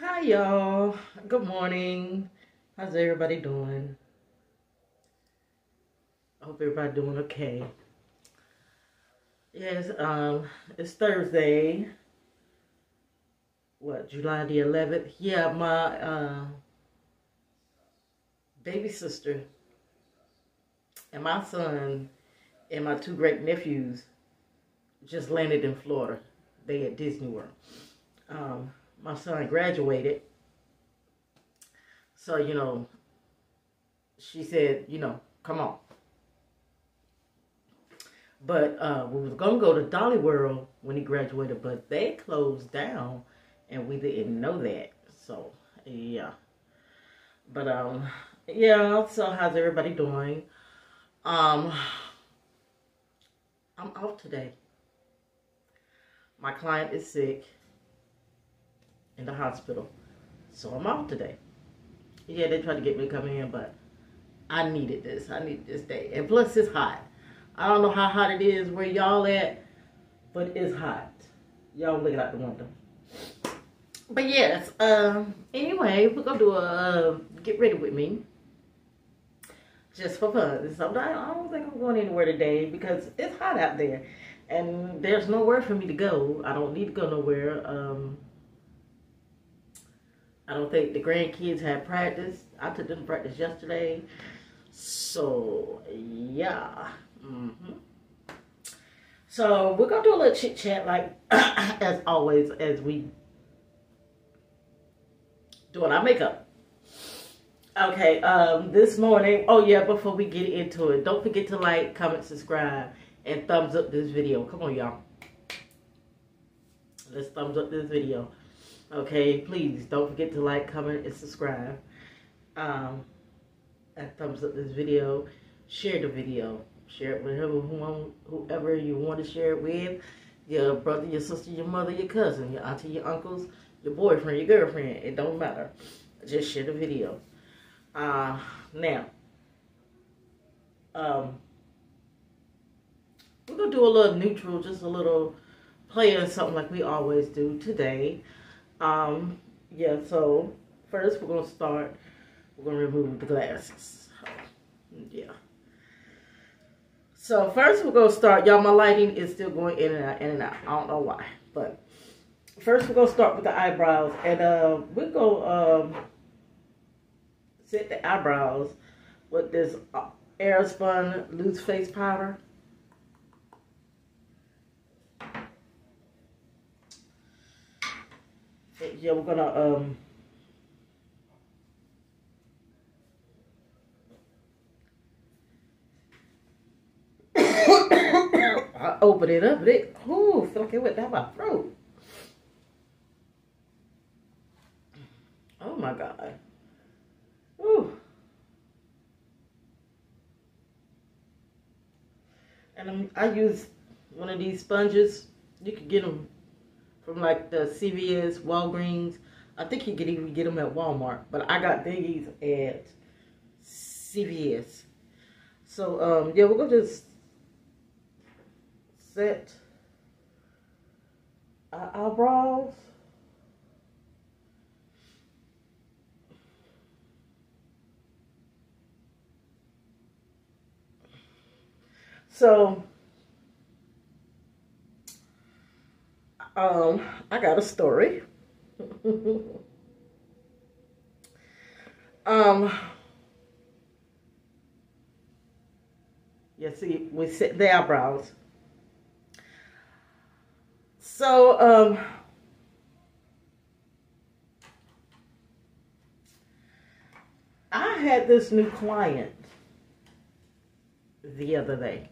Hi y'all. Good morning. How's everybody doing? I hope everybody doing okay. Yes, it's Thursday. July the 11th? Yeah, my baby sister and my son and my two great nephews just landed in Florida. They at Disney World. My son graduated. So, she said, come on. But we was gonna go to Dolly World when he graduated, but they closed down, and we didn't know that. So yeah, but yeah. So how's everybody doing? Um, I'm off today. My client is sick in the hospital, so I'm off today. Yeah, they tried to get me to come in, but I needed this. I needed this day, and plus it's hot. I don't know how hot it is where y'all at, but it's hot. Y'all looking out the window. But yes, anyway, we're gonna do a get ready with me. Just for fun. Sometimes I don't think I'm going anywhere today because it's hot out there. And there's nowhere for me to go. I don't need to go nowhere. I don't think the grandkids had practice. I took them to practice yesterday. So, yeah. So, we're going to do a little chit chat like as always as we doing our makeup. Okay, this morning, oh yeah, before we get into it, don't forget to like, comment, subscribe, and thumbs up this video. Come on, y'all. Let's thumbs up this video. Okay, please, don't forget to like, comment, and subscribe. And thumbs up this video. Share the video. Share it with whoever you want to share it with. Your brother, your sister, your mother, your cousin, your auntie, your uncles, your boyfriend, your girlfriend. It don't matter. Just share the video. Now, we're going to do a little neutral, just a little playing something like we always do today. Yeah, so first we're going to start, we're going to remove the glasses. Yeah. So first we're going to start, y'all, my lighting is still going in and out, in and out. I don't know why, but first we're going to start with the eyebrows, and we're going to set the eyebrows with this Airspun loose face powder. Yeah, we're gonna I opened it up, but it feel like it went down my throat. Oh my God. Ooh. And I use one of these sponges. You can get them from like the CVS, Walgreens. I think you can even get them at Walmart. But I got these at CVS. So, yeah, we're going to just set our eyebrows. So, I got a story. Yeah, see, we set the eyebrows. So, I had this new client the other day.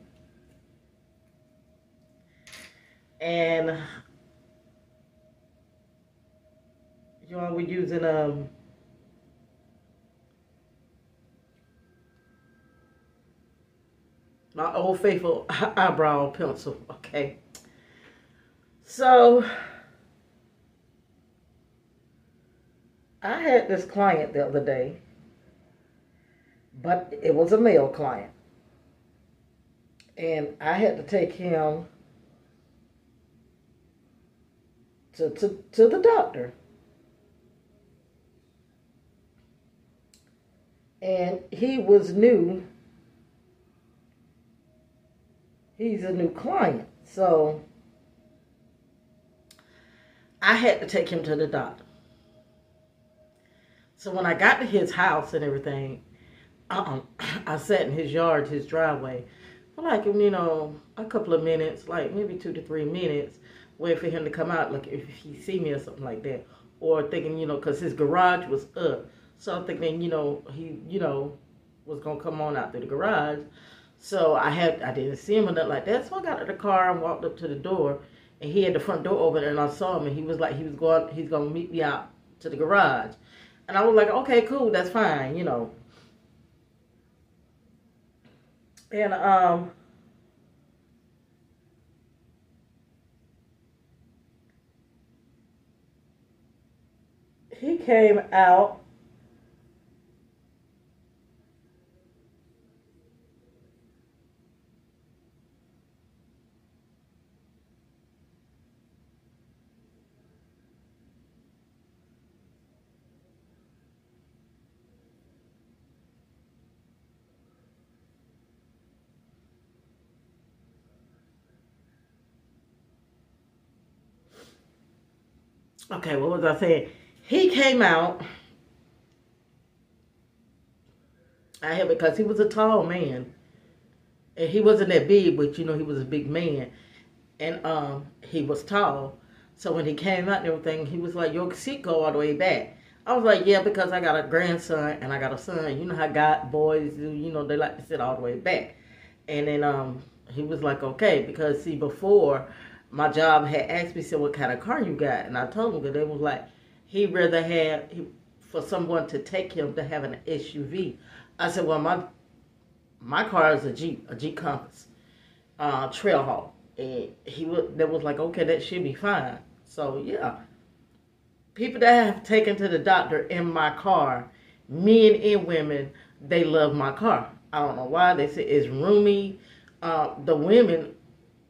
And you know, we're using my Old Faithful eyebrow pencil, okay? So I had this client the other day, but it was a male client. And I had to take him to the doctor. And he was new. He's a new client. So I had to take him to the doctor. So when I got to his house and everything, I sat in his yard, his driveway, for like, a couple of minutes, like maybe 2 to 3 minutes, waiting for him to come out, like if he see me or something like that. Or thinking, because his garage was up. So I'm thinking, he, was going to come on out through the garage. So I didn't see him or nothing like that. So I got out of the car and walked up to the door. And he had the front door open, and I saw him, and he was like, he's going to meet me out to the garage. And I was like, okay, cool, that's fine, And, he came out. Okay, what was I saying? He came out. Because he was a tall man. And he wasn't that big, but he was a big man. And he was tall. So when he came out and everything, he was like, your seat go all the way back. I was like, yeah, because I got a grandson and I got a son. You know how boys do, they like to sit all the way back. And then he was like, okay, because see, before my job had asked me, said, what kind of car you got? And I told him that they was like, he'd rather for someone to take him to have an SUV. I said, well, my car is a Jeep Compass, Trailhawk. And they was like, okay, that should be fine. So, yeah. People that have taken to the doctor in my car, men and women, they love my car. I don't know why. They say it's roomy. The women,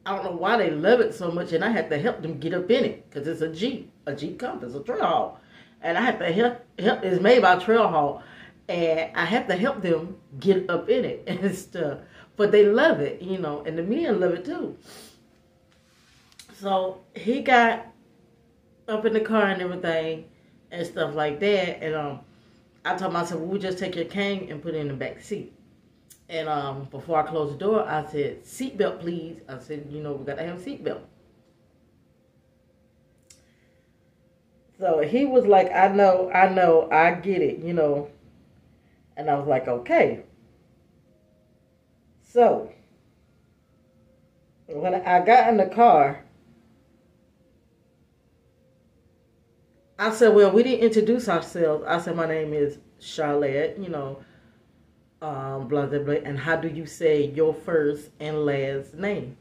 I don't know why they love it so much, and I have to help them get up in it because it's a Jeep Compass, a Trailhawk. And I have to help. It's made by Trailhawk, and I have to help them get up in it and stuff. But they love it, and the men love it too. So he got up in the car and everything and stuff like that. And I told myself, we'll just take your cane and put it in the back seat. And before I closed the door, I said, seatbelt, please. I said, we got to have a seatbelt. So he was like, I know, I get it, And I was like, okay. So when I got in the car, I said, well, we didn't introduce ourselves. I said, my name is Charlotte, blah, blah, blah. And how do you say your first and last name?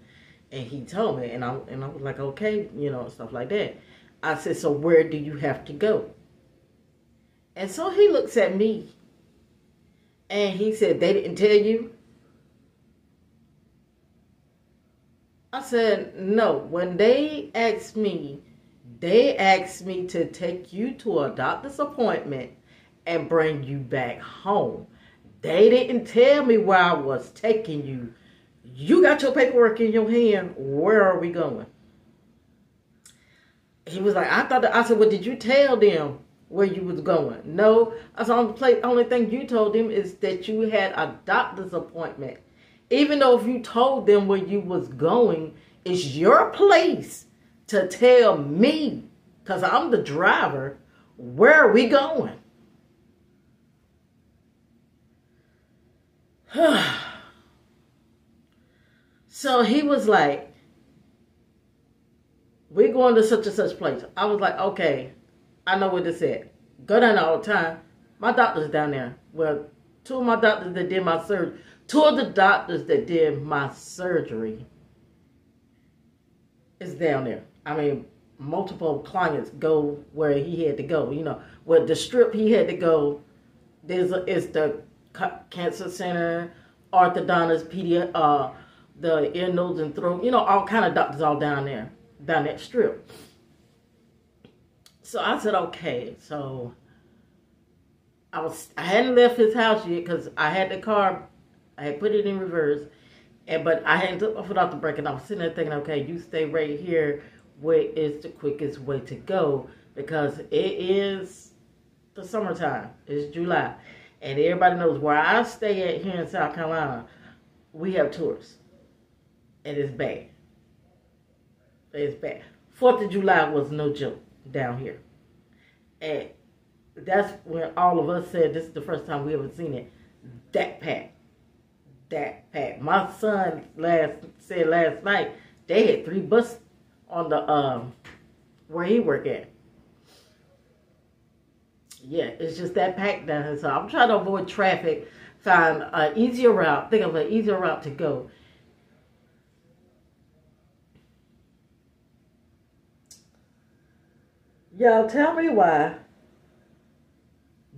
And he told me, and I was like, okay, stuff like that. I said, so where do you have to go? And so he looks at me, and he said, they didn't tell you? I said, no. When they asked me to take you to a doctor's appointment and bring you back home. They didn't tell me where I was taking you. You got your paperwork in your hand. Where are we going? He was like, I said, well, did you tell them where you was going? No. I said, the only thing you told them is that you had a doctor's appointment. Even though if you told them where you was going, it's your place to tell me, because I'm the driver, where are we going? So he was like, we're going to such and such place. I was like, okay, I know what this is. Go down there all the time. My doctor's down there. Well, two of the doctors that did my surgery is down there. I mean, multiple clients go where he had to go. Where the strip he had to go, is the cancer center, orthodontist, the ear, nose, and throat. All kind of doctors all down there, down that strip. So I said, okay. So I hadn't left his house yet because I had the car, I had put it in reverse, but I hadn't took my foot off the brake, and I was sitting there thinking, okay, you stay right here. Where is the quickest way to go? Because it is the summertime. It's July, and everybody knows where I stay at here in South Carolina. We have tourists, and it's bad. It's bad. 4th of July was no joke down here, and that's when all of us said this is the first time we ever seen it. That packed. My son said last night they had 3 buses on the where he work at. Yeah, it's just that packed down here. So I'm trying to avoid traffic, find an easier route. Think of an easier route to go. Y'all tell me why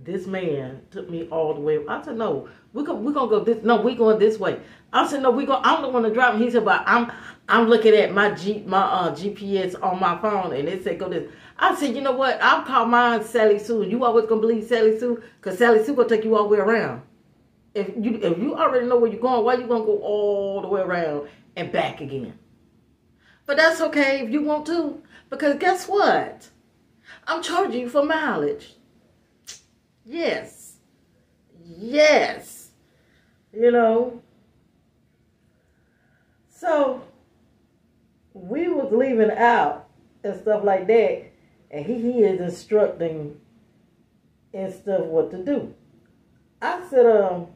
this man took me all the way. I said, no, we're gonna go this. No, we going this way. I said, no, I'm the one to drive. He said, but I'm looking at my GPS on my phone, and it said go this. I said, you know what? I'll call mine Sally Sue. You always gonna believe Sally Sue, cause Sally Sue gonna take you all the way around. If you already know where you're going, why you gonna go all the way around and back again? But that's okay if you want to, because guess what? I'm charging you for mileage. Yes. You know. So we was leaving out and stuff like that, and he is instructing and stuff what to do. I said,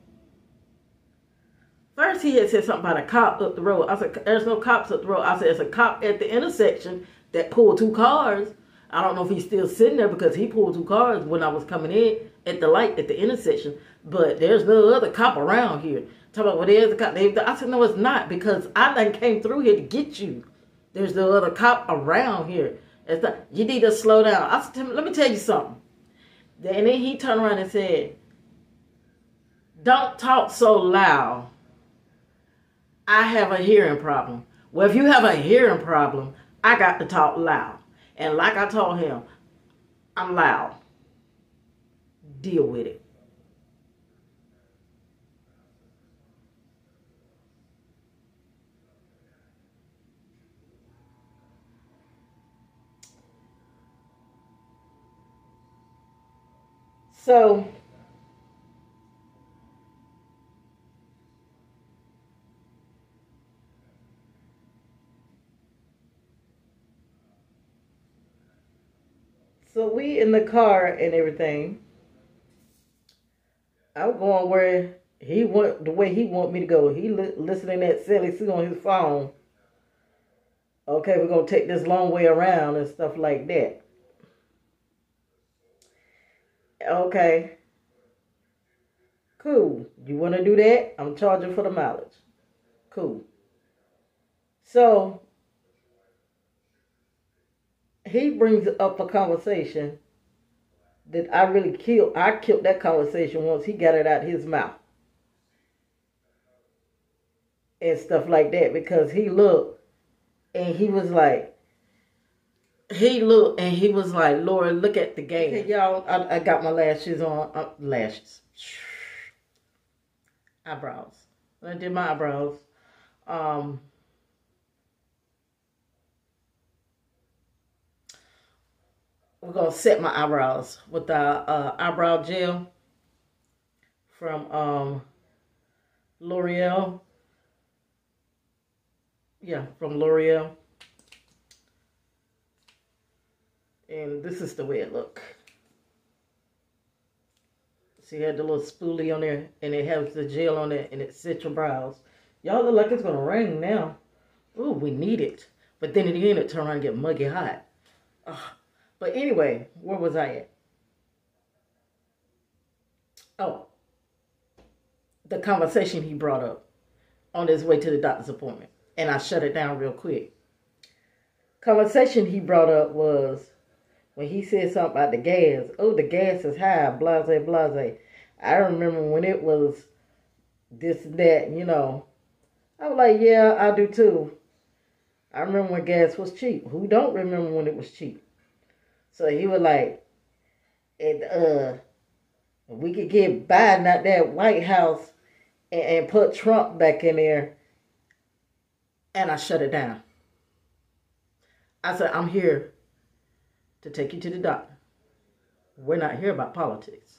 first he had said something about a cop up the road. I said, there's no cops up the road. I said, there's a cop at the intersection that pulled 2 cars. I don't know if he's still sitting there because he pulled 2 cars when I was coming in at the light at the intersection. But there's no other cop around here. Talk about, well, there's a cop. I said, no, it's not, because I done came through here to get you. There's no other cop around here. It's not, you need to slow down. I said, let me tell you something. And then he turned around and said, don't talk so loud. I have a hearing problem. Well, if you have a hearing problem, I got to talk loud. And like I told him, I'm loud. Deal with it. So we in the car and everything. I'm going where he want, the way he want me to go. He listening at Sally Sue on his phone. Okay, we're gonna take this long way around and stuff like that. Okay, cool. You want to do that? I'm charging for the mileage. Cool. So he brings up a conversation that I really killed. I killed that conversation once he got it out his mouth and stuff like that, because he looked and he was like, Laura, look at the game. Okay, y'all, I got my lashes on. Eyebrows. I did my eyebrows. We're going to set my eyebrows with the eyebrow gel from L'Oreal. Yeah, from L'Oreal. And this is the way it look. See, it had the little spoolie on there, and it has the gel on it, and it sets your brows. Y'all look like it's going to rain now. Ooh, we need it. But then again, it turned around and get muggy hot. But anyway, where was I at? Oh, the conversation he brought up on his way to the doctor's appointment. And I shut it down real quick. Conversation he brought up was when he said something about the gas. Oh, the gas is high, blase, blase. I remember when it was this and that, you know. I was like, yeah, I do too. I remember when gas was cheap. Who don't remember when it was cheap? So he was like, We could get Biden out that White House and put Trump back in there. And I shut it down. I said, I'm here to take you to the doctor. We're not here about politics.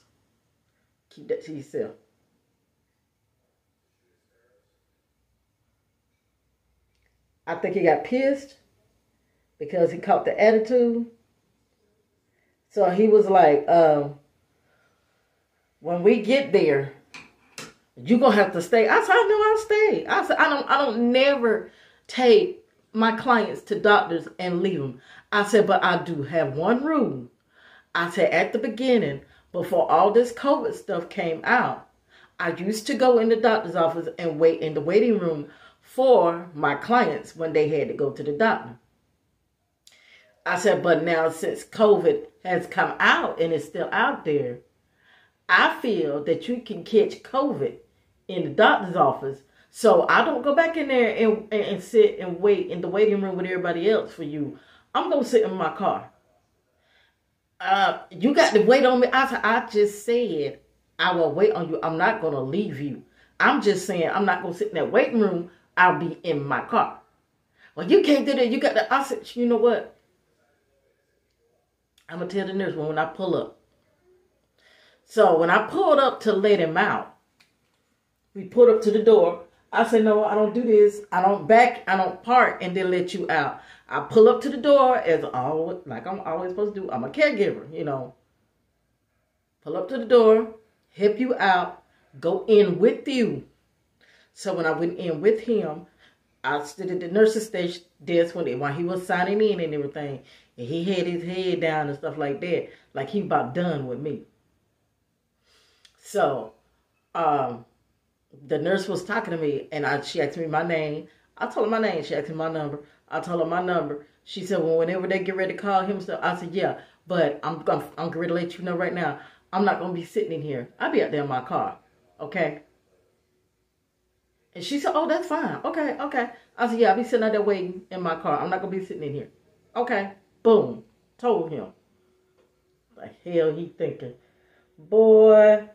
Keep that to yourself. I think he got pissed because he caught the attitude. So he was like, when we get there, you're going to have to stay. I said, I know I'll stay. I said, I don't never take my clients to doctors and leave them. I said, but I do have one rule. I said, at the beginning, before all this COVID stuff came out, I used to go in the doctor's office and wait in the waiting room for my clients when they had to go to the doctor. I said, but now since COVID has come out and it's still out there, I feel that you can catch COVID in the doctor's office. So I don't go back in there and sit and wait in the waiting room with everybody else for you. I'm going to sit in my car. You got to wait on me. I just said I will wait on you. I'm not going to leave you. I'm just saying I'm not going to sit in that waiting room. I'll be in my car. Well, you can't do that. You got to. I said, you know what? I'm going to tell the nurse when I pull up. So when I pulled up to let him out, we pulled up to the door. I said, no, I don't do this. I don't park and then let you out. I pull up to the door as always, like I'm always supposed to do. I'm a caregiver, you know. Pull up to the door, help you out, go in with you. So when I went in with him, I stood at the nurse's desk while he was signing in and everything. And he had his head down and stuff like that. Like he about done with me. So, the nurse was talking to me and she asked me my name. I told her my name. She asked me my number. I told her my number. She said, well, whenever they get ready to call him, so I said, yeah, but I'm going to let you know right now, I'm not going to be sitting in here. I'll be out there in my car. Okay. And she said, oh, that's fine. Okay. I said, yeah, I'll be sitting out there waiting in my car. I'm not going to be sitting in here. Okay. Boom. Told him. The hell he thinking? Boy,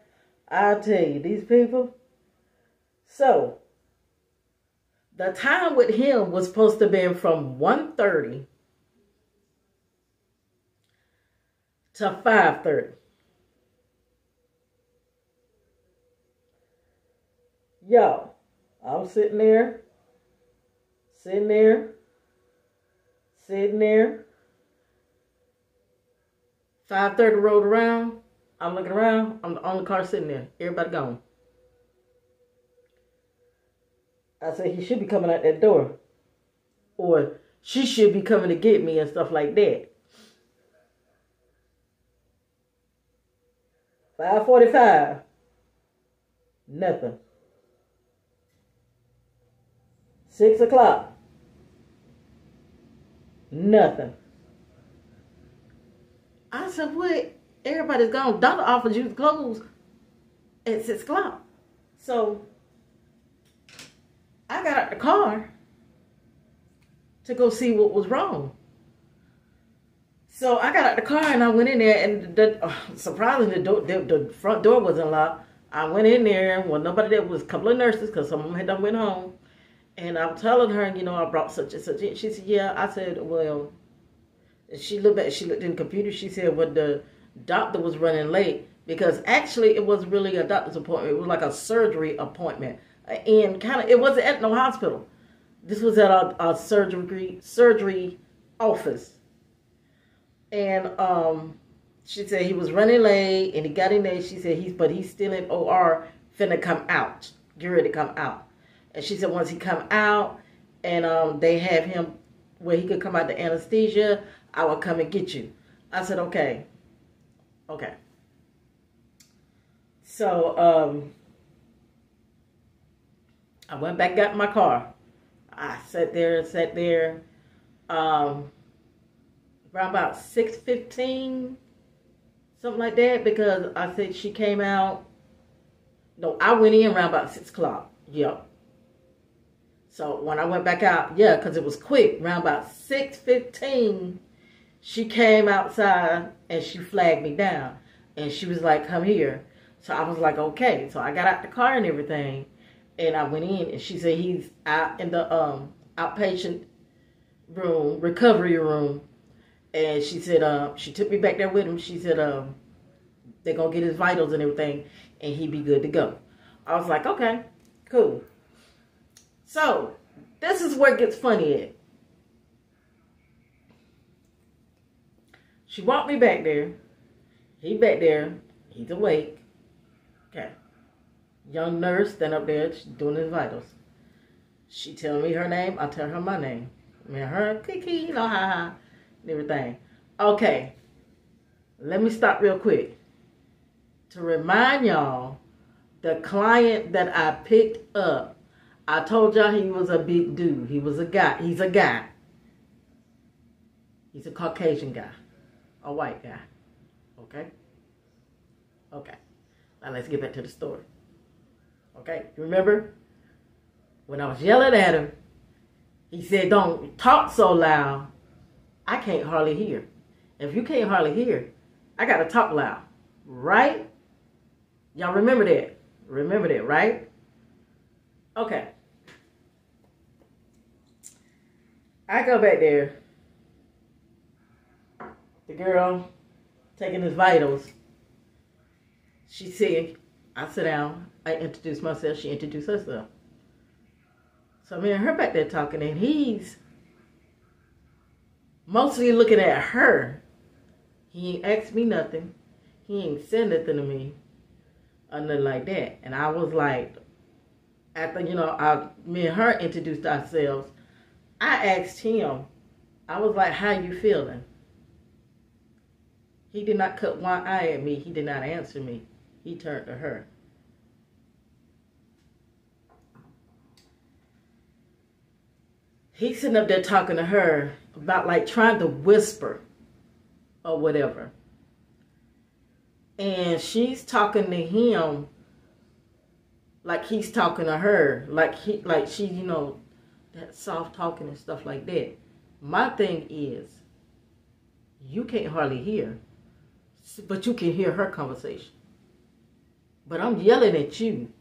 I tell you, these people. So, the time with him was supposed to be from 1:30 to 5:30. Yo, I'm sitting there. 5:30 rolled around. I'm looking around. I'm the only car sitting there. Everybody gone. I said, he should be coming out that door. Or she should be coming to get me and stuff like that. 5:45. Nothing. 6 o'clock. Nothing. I said, what? Everybody's gone. Doctor offered you closed at 6 o'clock. So I got out the car to go see what was wrong. So I got out the car and I went in there and surprisingly the front door wasn't locked. I went in there, well, nobody there, was a couple of nurses because some of them had done went home. And I'm telling her, you know, I brought such and such. She said, yeah. I said, well, she looked in the computer. She said, well, the doctor was running late because actually it was really a doctor's appointment. It was like a surgery appointment. And it wasn't at no hospital. This was at a surgery office. And she said he was running late and he got in there. She said he's still in OR, finna come out. Get ready to come out. And she said once he come out and they have him where he could come out the anesthesia, I will come and get you. I said, okay. Okay. So I went back, got in my car. I sat there. Around about 6:15, something like that, because I said she came out. No, I went in around about 6 o'clock. Yep. So when I went back out, yeah, because it was quick. Around about 6:15, she came outside and she flagged me down. And she was like, come here. So I was like, okay. So I got out the car and everything, and I went in, and she said he's out in the outpatient room, recovery room, and she said she took me back there with him. She said they're gonna get his vitals and everything, and he'd be good to go. I was like, okay, cool. So this is where it gets funny at. She walked me back there. He back there. He's awake. Okay. Young nurse stand up there. She's doing his vitals. She tell me her name. I tell her my name. I mean, her kiki, you know, ha ha, and everything. Okay. Let me stop real quick. To remind y'all, the client that I picked up, I told y'all he was a big dude. He was a guy. He's a guy. He's a Caucasian guy. A white guy. Okay? Okay. Now let's get back to the story. Okay? You remember? When I was yelling at him, he said, don't talk so loud. I can't hardly hear. If you can't hardly hear, I got to talk loud. Right? Y'all remember that? Remember that, right? Okay. I go back there. The girl taking his vitals. She said, I sit down. I introduce myself. She introduced herself. So me and her back there talking, and he's mostly looking at her. He ain't asked me nothing. He ain't said nothing to me or nothing like that. And I was like, after, you know, me and her introduced ourselves, I asked him, I was like, how you feeling? He did not cut one eye at me. He did not answer me. He turned to her. He's sitting up there talking to her about like trying to whisper or whatever. And she's talking to him like he's talking to her. Like she, you know, that soft talking and stuff like that. My thing is, you can't hardly hear, but you can hear her conversation. But I'm yelling at you,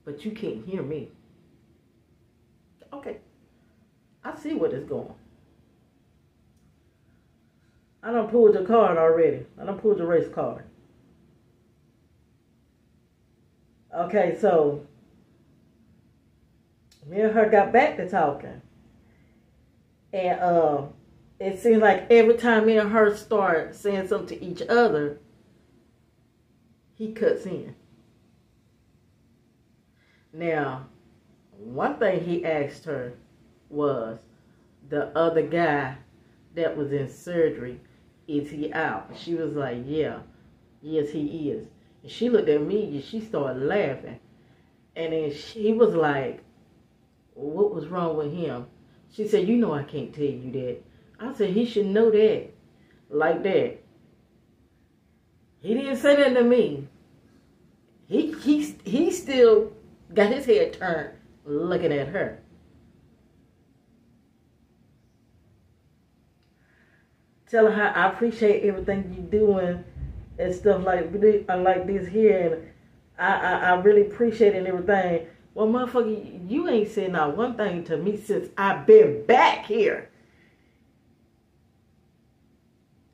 but you can't hear me. Okay. I see where this going. I done pulled your card already. I done pulled your race card. Okay, so me and her got back to talking. And it seems like every time me and her start saying something to each other, he cuts in. Now, one thing he asked her was, the other guy that was in surgery, is he out? She was like, yeah, yes he is. And she looked at me and she started laughing. And then he was like, what was wrong with him? She said, you know I can't tell you that. I said, he should know that. Like that. He didn't say that to me. He still got his head turned looking at her. Tell her how I appreciate everything you're doing and stuff like this here. And I really appreciate it and everything. Well, motherfucker, you ain't said not one thing to me since I've been back here.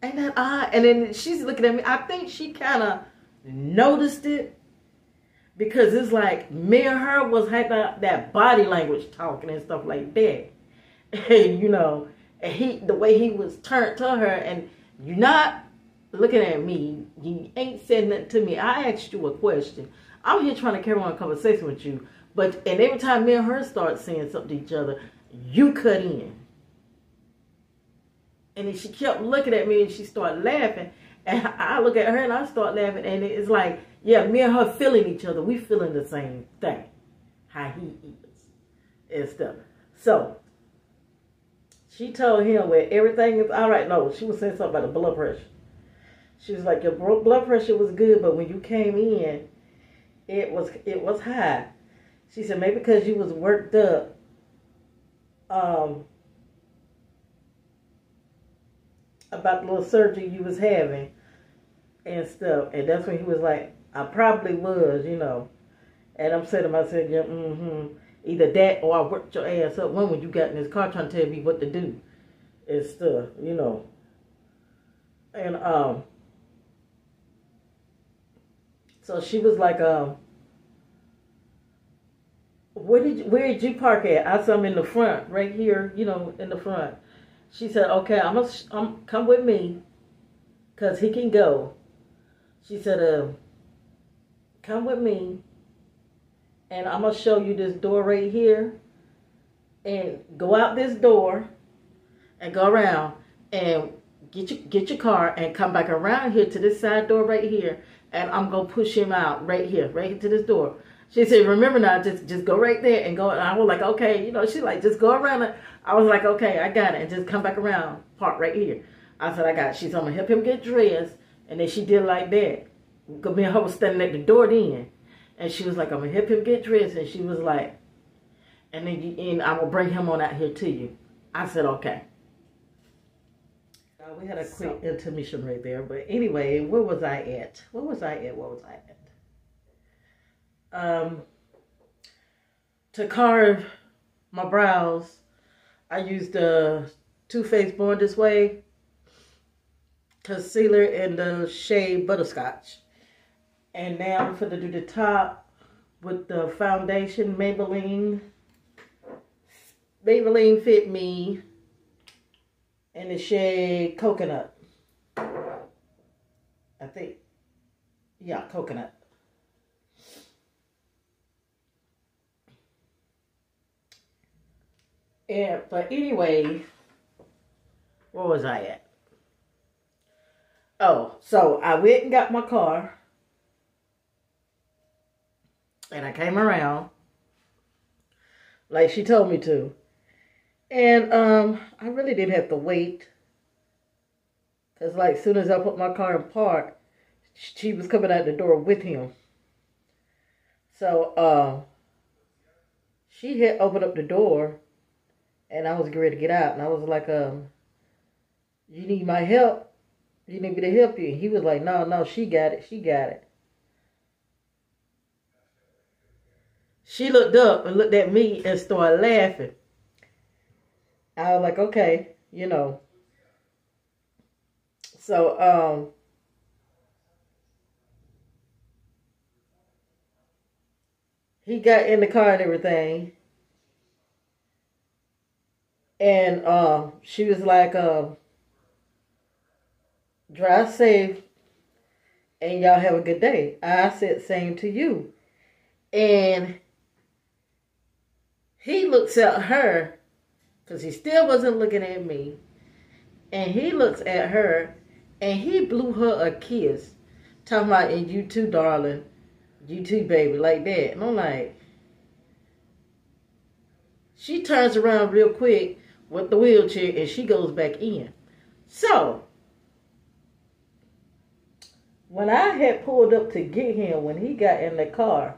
Ain't that odd? And then she's looking at me. I think she kind of noticed it. Because it's like me and her was having that body language talking and stuff like that. And, you know, and the way he was turned to her, and you're not looking at me. You ain't said nothing to me. I asked you a question. I'm here trying to carry on a conversation with you. And every time me and her start saying something to each other, you cut in. And then she kept looking at me and she started laughing. And I look at her and I start laughing. And it's like, yeah, me and her feeling each other. We feeling the same thing. How he is and stuff. So, she told him where everything is all right. No, she was saying something about the blood pressure. She was like, your blood pressure was good, but when you came in, it was high. She said, maybe because you was worked up, about the little surgery you was having and stuff. And that's when he was like, I probably was, you know. And I'm saying to myself, yeah, either that or I worked your ass up when you got in this car trying to tell me what to do and stuff, you know. And so she was like, where did you park at? I said, I'm in the front, right here, you know, in the front. She said, okay, I'm come with me, cause he can go. She said, come with me, and I'm gonna show you this door right here, and go out this door, and go around, and get your car, and come back around here to this side door right here, and I'm gonna push him out right here to this door. She said, remember now, just go right there and go. And I was like, okay, you know, she like, just go around it. I was like, okay, I got it. And just come back around, park right here. I said, I got it. She said, I'm going to help him get dressed. And then she did like that. Because me and her was standing at the door then. And she was like, I'm going to help him get dressed. And she was like, and I will bring him on out here to you. I said, okay. We had a quick intermission right there. But anyway, where was I at? To carve my brows, I used the Too Faced Born This Way concealer in the shade Butterscotch. And now I'm going to do the top with the foundation Maybelline Fit Me in the shade Coconut. I think, yeah, Coconut. But anyway, where was I at? Oh, so I went and got my car. And I came around like she told me to. And I really didn't have to wait. Because like as soon as I put my car in park, she was coming out the door with him. So she had opened up the door. And I was ready to get out. And I was like, you need my help? You need me to help you? And he was like, no, she got it. She looked up and looked at me and started laughing. I was like, okay, you know. So, he got in the car and everything. And she was like, drive safe and y'all have a good day. I said, same to you. And he looks at her, because he still wasn't looking at me. And he looks at her and he blew her a kiss. Talking about, and you too, darling. You too, baby, like that. And I'm like, she turns around real quick with the wheelchair and she goes back in. So, when I had pulled up to get him, when he got in the car,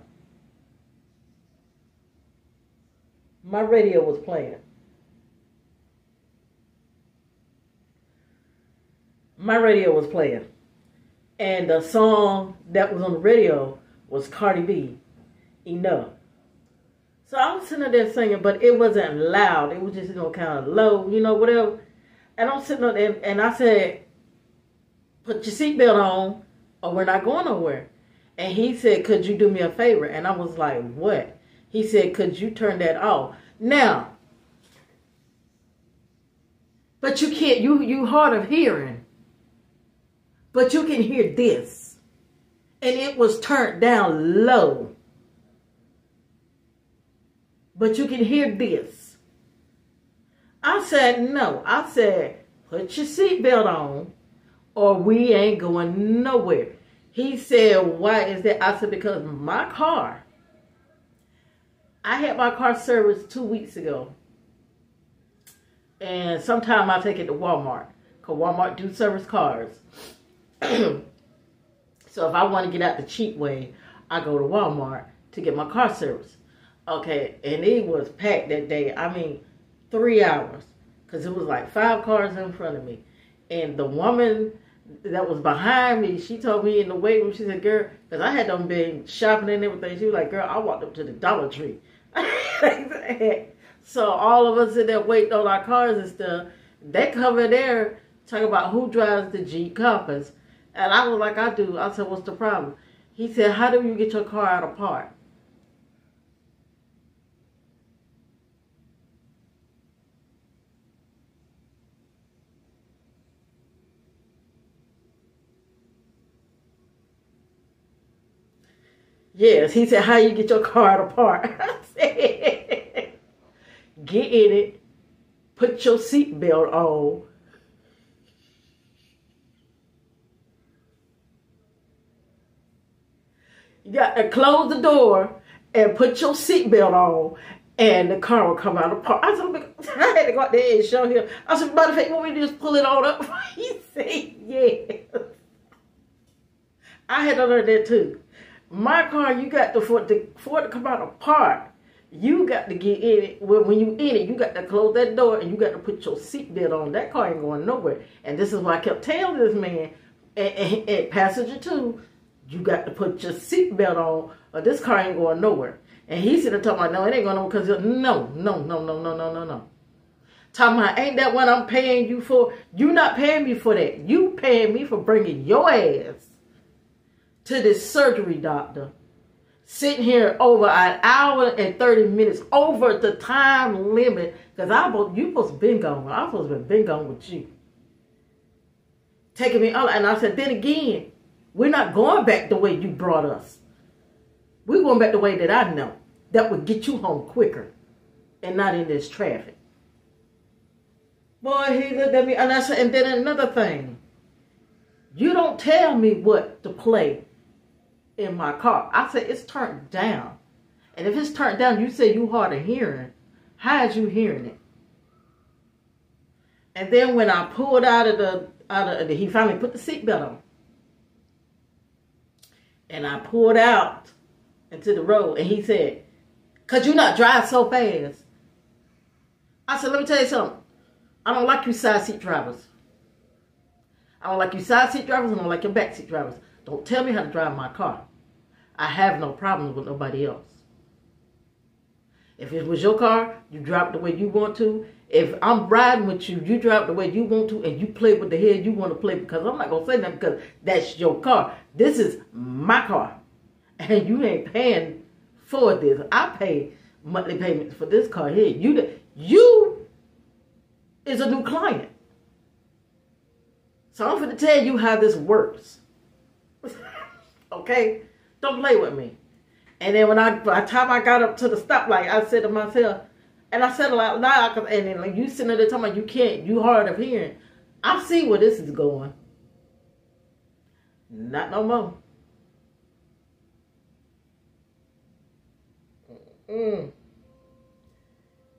my radio was playing. And the song that was on the radio was Cardi B, Enough. So I was sitting there singing, but it wasn't loud. It was just, kind of low, whatever. And I'm sitting there, and I said, put your seatbelt on, or we're not going nowhere. And he said, could you do me a favor? And I was like, what? He said, could you turn that off? Now, but you can't, you hard of hearing. But you can hear this. And it was turned down low. But you can hear this. I said, no. I said, put your seatbelt on or we ain't going nowhere. He said, why is that? I said, because my car, I had my car serviced 2 weeks ago. And sometime I take it to Walmart. Because Walmart do service cars. So if I want to get out the cheap way, I go to Walmart to get my car serviced. Okay, and it was packed that day. I mean, 3 hours. Because it was like 5 cars in front of me. And the woman that was behind me, she told me in the waiting room, she said, girl, because I had them been shopping and everything. She was like, girl, I walked up to the Dollar Tree. So all of us in there waiting on our cars and stuff. They come in there talking about who drives the Jeep Compass. And I was like, I do. I said, what's the problem? He said, how do you get your car out of park? Yes, he said, how you get your car out of park? I said, get in it, put your seatbelt on. You got to close the door and put your seatbelt on, and the car will come out of park. I said, I had to go out there and show him. I said, matter of fact, you want me to just pull it on up? He said, yes. I had to learn that too. My car, you got to, for it to come out of park, you got to get in it. When you in it, you got to close that door and you got to put your seatbelt on. That car ain't going nowhere. And this is why I kept telling this man, and passenger too, you got to put your seatbelt on or this car ain't going nowhere. And he said, talking about, no, it ain't going nowhere because no. Talking about, ain't that what I'm paying you for? You not paying me for that. You paying me for bringing your ass to this surgery doctor, sitting here over an hour and 30 minutes over the time limit, because you supposed to been gone. I'm supposed to been gone with you. Taking me out, and I said, then again, we're not going back the way you brought us. We're going back the way that I know, that would get you home quicker and not in this traffic. Boy, he looked at me, and I said, and then another thing, you don't tell me what to play in my car. I said, it's turned down. And if it's turned down, you say you hard of hearing. How is you hearing it? And then when I pulled out of the he finally put the seatbelt on. And I pulled out into the road, and he said, "'Cause you not drive so fast." I said, let me tell you something. I don't like you side seat drivers. I don't like you side seat drivers, and I don't like your back seat drivers. Don't tell me how to drive my car. I have no problems with nobody else. If it was your car, you drive it the way you want to. If I'm riding with you, you drive it the way you want to, and you play with the head you want to play, because I'm not going to say nothing because that's your car. This is my car. And you ain't paying for this. I pay monthly payments for this car here. You is a new client. So I'm going to tell you how this works. Okay? Don't play with me. And then by the time I got up to the stoplight, I said to myself, and I said it out loud, and then like you sitting there talking about you hard of hearing. I see where this is going. Not no more.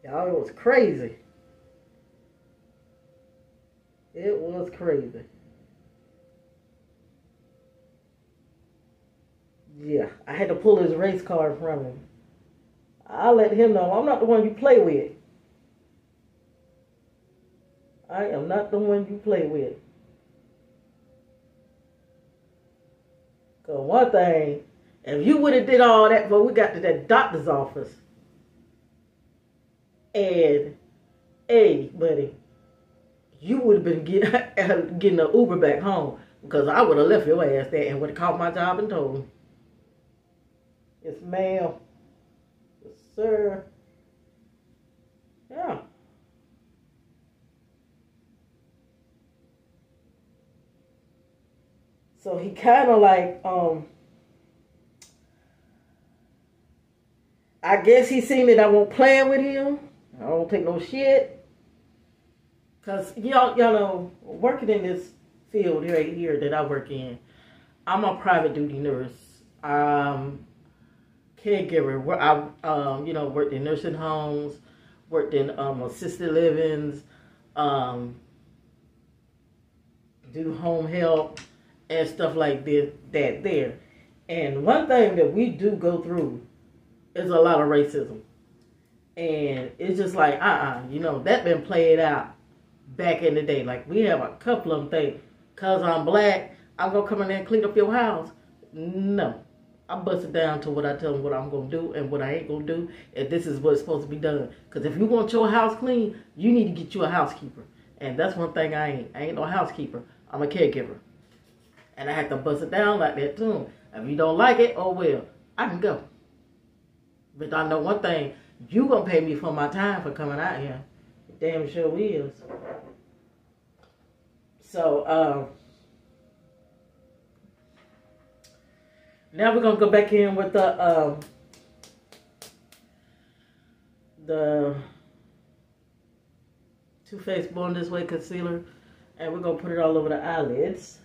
Y'all, it was crazy. It was crazy. Yeah, I had to pull his race card from him. I let him know I'm not the one you play with. I am not the one you play with. Because one thing, if you would have did all that before we got to that doctor's office, and, hey, buddy, you would have been getting an Uber back home, because I would have left your ass there and would have called my job and told him. Yes, ma'am. Yes, sir. Yeah. So he kind of like, I guess he seen that I won't play with him. I don't take no shit. Because, y'all know, working in this field right here that I work in, I'm a private duty nurse. Caregiver. I worked in nursing homes, worked in assisted livings, do home help and stuff like this, that there. And one thing that we do go through is a lot of racism. And it's just like, that been played out back in the day. Like, we have a couple of them things. because I'm black, I'm going to come in there and clean up your house. No. I bust it down to what I tell them what I'm going to do and what I ain't going to do. And this is what's supposed to be done. Because if you want your house clean, you need to get you a housekeeper. And that's one thing I ain't. I ain't no housekeeper. I'm a caregiver. And I have to bust it down like that too. If you don't like it, oh well. I can go. But I know one thing. You going to pay me for my time for coming out here. Damn sure is. So, now we're gonna go back in with the Too Faced Born This Way concealer, and we're gonna put it all over the eyelids.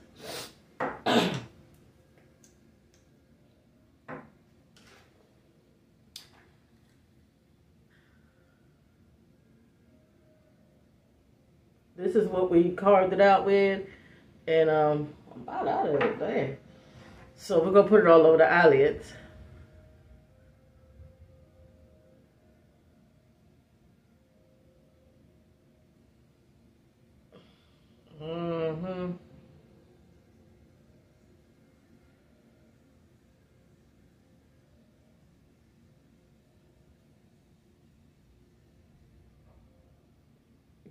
This is what we carved it out with, and I'm about out of it, dang. So we're gonna put it all over the eyelids.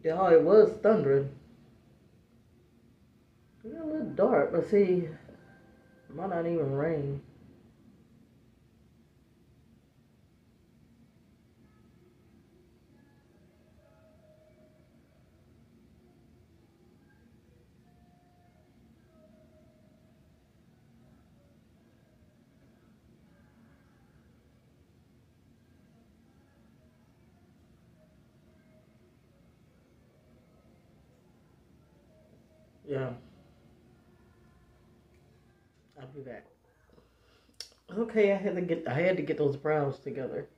Yeah, it was thundering. It's a little dark, but see, it might not even rain. Yeah. I'll be back. Okay, I had to get those brows together.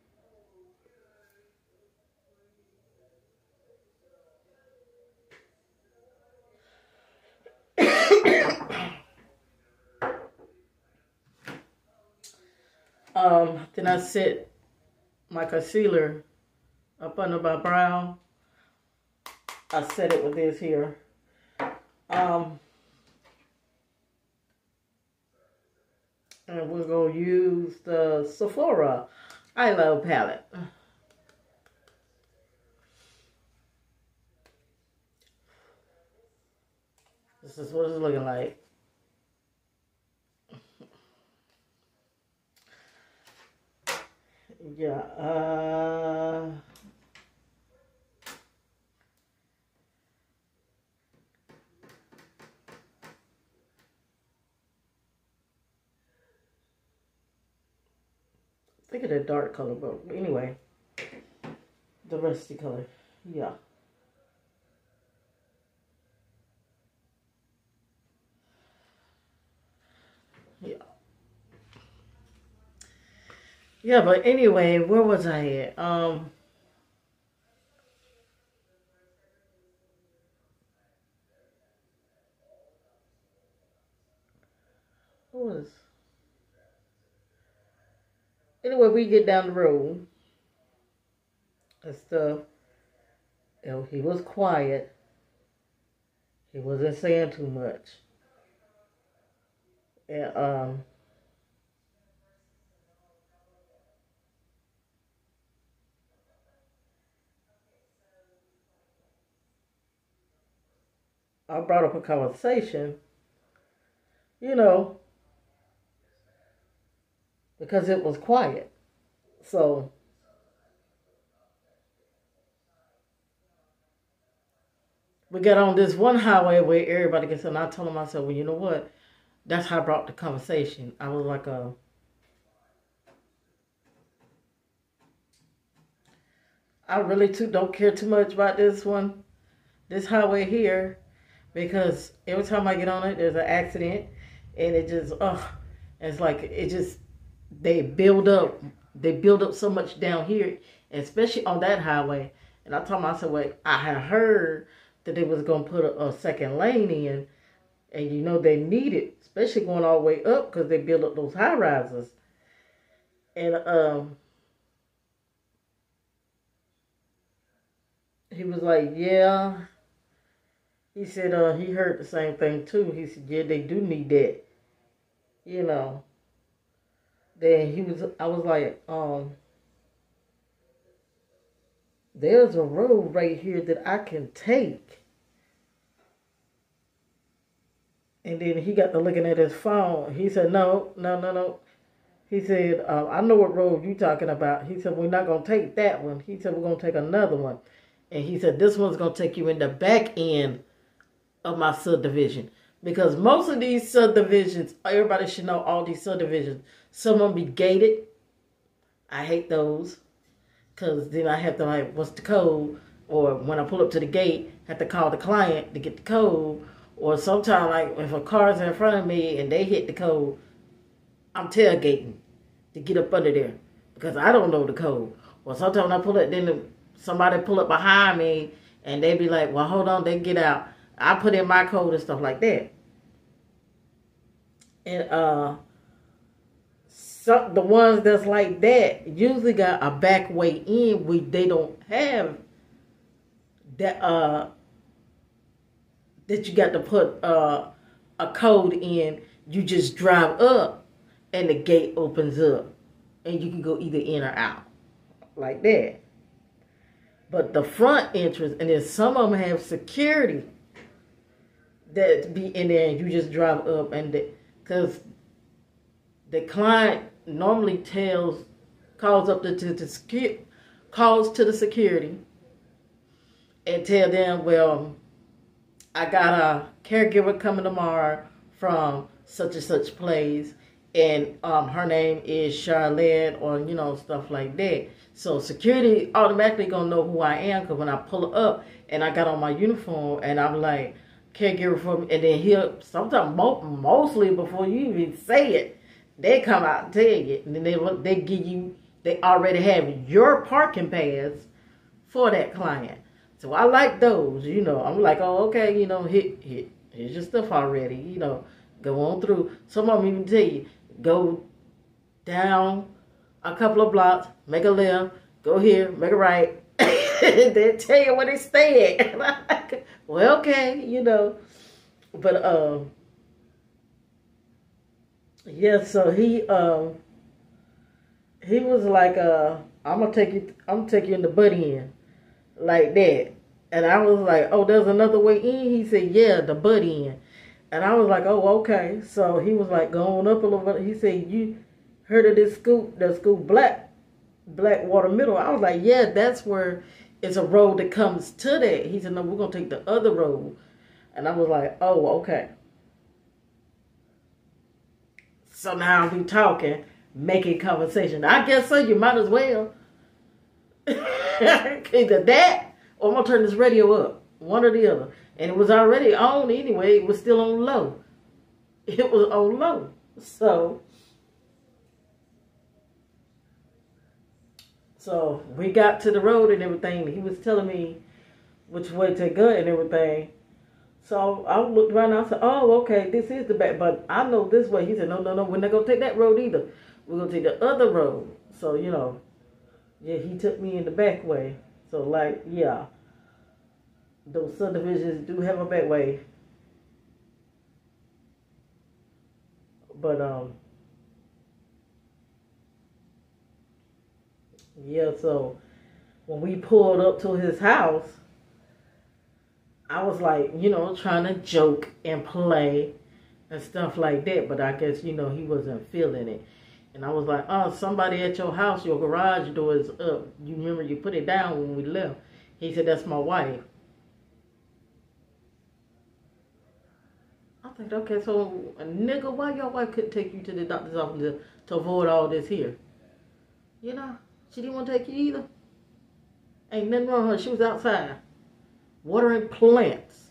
Then I set my concealer up under my brow. I set it with this here. And we're going to use the Sephora I Love palette. This is what it's looking like. Yeah, think of that dark color, but anyway, the rusty color, yeah. Yeah. Yeah, but anyway, where was I at? What was? Anyway, we get down the road and stuff. And he was quiet. He wasn't saying too much. And I brought up a conversation, you know, because it was quiet. So we got on this one highway where everybody gets on. I told myself, well, you know what? That's how I brought the conversation. I was like, I really too don't care too much about this one, this highway here, because every time I get on it, there's an accident, and it just, it's like it just they build up so much down here, especially on that highway. And I told myself, wait, I had heard that they was gonna put a second lane in, and you know they need it, especially going all the way up because they build up those high rises. And he was like, yeah, He said he heard the same thing too. He said, yeah, they do need that. You know. Then I was like, there's a road right here that I can take. And then he got to looking at his phone. He said, no, no, no, no. He said, I know what road you talking about. He said, we're not going to take that one. He said, we're going to take another one. And he said, this one's going to take you in the back end of my subdivision. Because most of these subdivisions, everybody should know all these subdivisions, some of them be gated. I hate those. Because then I have to, like, what's the code? Or when I pull up to the gate, I have to call the client to get the code. Or sometimes, like, if a car's in front of me and they hit the code, I'm tailgating to get up under there because I don't know the code. Or sometimes when I pull up, then somebody pull up behind me and they be like, well, hold on, they get out. I put in my code and stuff like that. And the ones that's like that usually got a back way in. They don't have that that you got to put a code in. You just drive up and the gate opens up and you can go either in or out like that. But the front entrance, and then some of them have security that be in there and you just drive up, and because the client normally calls to the security and tell them, well, I got a caregiver coming tomorrow from such and such place, and her name is Charlotte, or stuff like that. So security automatically gonna know who I am, because when I pull up and I got on my uniform and I'm like, caregiver for me, and then he'll sometimes mostly before you even say it, they come out and tell you, and then they already have your parking pass for that client. So I like those, I'm like, oh, okay, here's your stuff already, go on through. Some of them even tell you, go down a couple of blocks, make a left, go here, make a right. They tell you where they stay at. Like, well, okay, But yeah, so he was like, I'm gonna take you in the butt end, like that. And I was like, oh, there's another way in? He said, yeah, the butt end. And I was like, oh, okay. So he was like, going up a little bit. He said, you heard of this scoop, Blackwater Middle? I was like, yeah, that's where it's a road that comes to that. He said, no, we're going to take the other road. And I was like, oh, okay. So now we talking, making conversation. I guess so. You might as well. Either that or I'm going to turn this radio up. One or the other. And it was already on anyway. It was still on low. It was on low. So we got to the road and everything. He was telling me which way to go and everything. So I looked around and I said, oh, okay, this is the back. But I know this way. He said, no, we're not going to take that road either. We're going to take the other road. So, yeah, he took me in the back way. So, like, yeah, those subdivisions do have a back way. But, yeah, so when we pulled up to his house, I was like, trying to joke and play and stuff like that. But I guess, he wasn't feeling it. And I was like, oh, somebody at your house, your garage door is up. You remember you put it down when we left. He said, that's my wife. I think, okay, so, nigga, why your wife couldn't take you to the doctor's office to avoid all this here? She didn't want to take you either. Ain't nothing wrong with her. She was outside watering plants.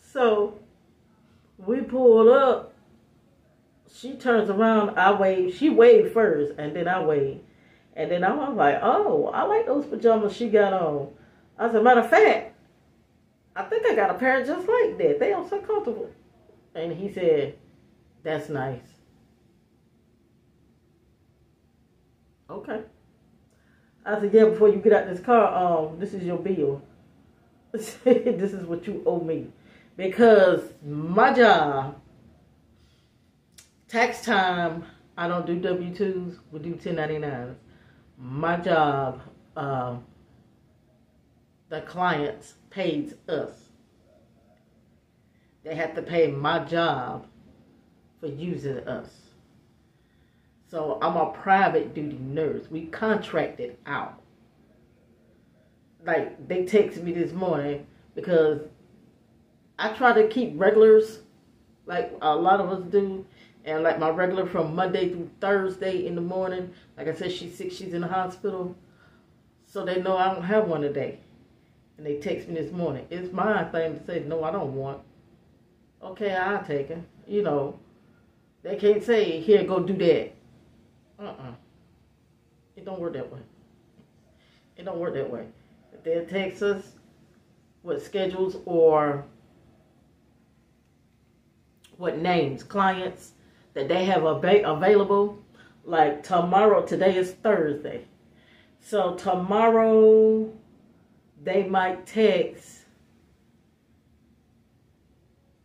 So we pulled up. She turns around. I wave. She waved first, and then I waved. And then I was like, oh, I like those pajamas she got on. I said, matter of fact, I think I got a pair just like that. They are so comfortable. And he said, that's nice. Okay. I said, yeah, before you get out this car, this is your bill. This is what you owe me. Because my job, tax time, I don't do W-2s, we do 1099s. My job, the clients pays us. They have to pay my job for using us. So I'm a private duty nurse. We contracted out. Like, they texted me this morning because I try to keep regulars, like a lot of us do. And like my regular from Monday through Thursday in the morning, like I said, she's sick, she's in the hospital. So they know I don't have one today. And they text me this morning. It's my thing to say, no, I don't want. Okay, I'll take it. You know, they can't say, here, go do that. It don't work that way. It don't work that way. If they text us with schedules or what names, clients that they have available, like tomorrow, today is Thursday. So tomorrow they might text,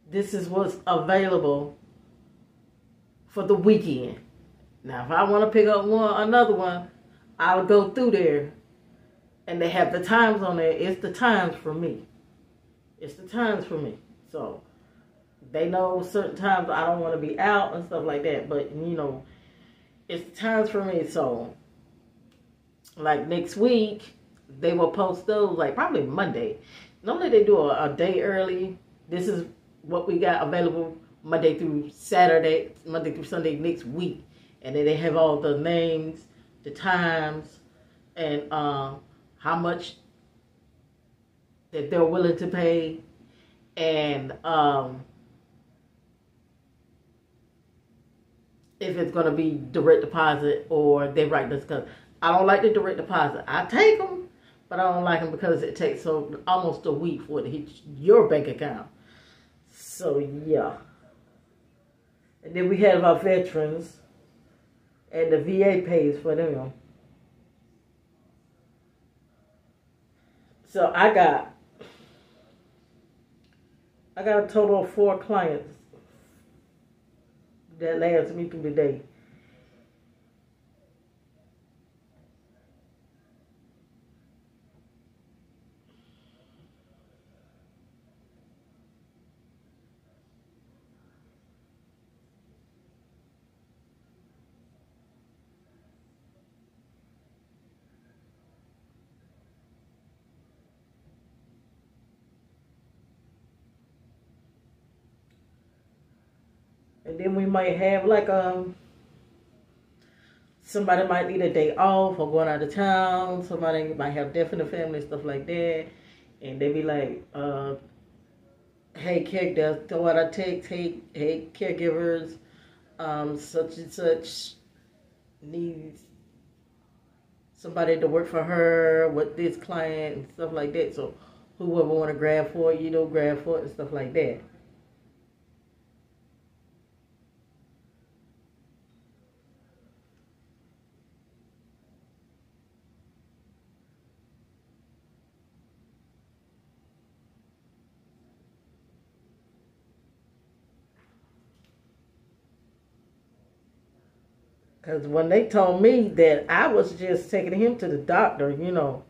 this is what's available for the weekend. Now, if I want to pick up another one, I'll go through there. And they have the times on there. It's the times for me. It's the times for me. So, they know certain times I don't want to be out and stuff like that. But, you know, it's the times for me. So, like next week, they will post those, like probably Monday. Normally they do a day early. This is what we got available Monday through Saturday, Monday through Sunday next week. And then they have all the names, the times, and how much that they're willing to pay, and if it's going to be direct deposit or they write this. Because I don't like the direct deposit. I take them, but I don't like them because it takes almost a week for it to hit your bank account. So, yeah. And then we have our veterans. And the VA pays for them. So I got a total of 4 clients that last me through the day. And then we might have like somebody might need a day off or going out of town. Somebody might have death in the family, stuff like that. And they be like, hey, caregivers, that's what I text. Hey, caregivers, such and such needs somebody to work for her with this client and stuff like that. So whoever want to grab for it, grab for it and stuff like that. Because when they told me that I was just taking him to the doctor, and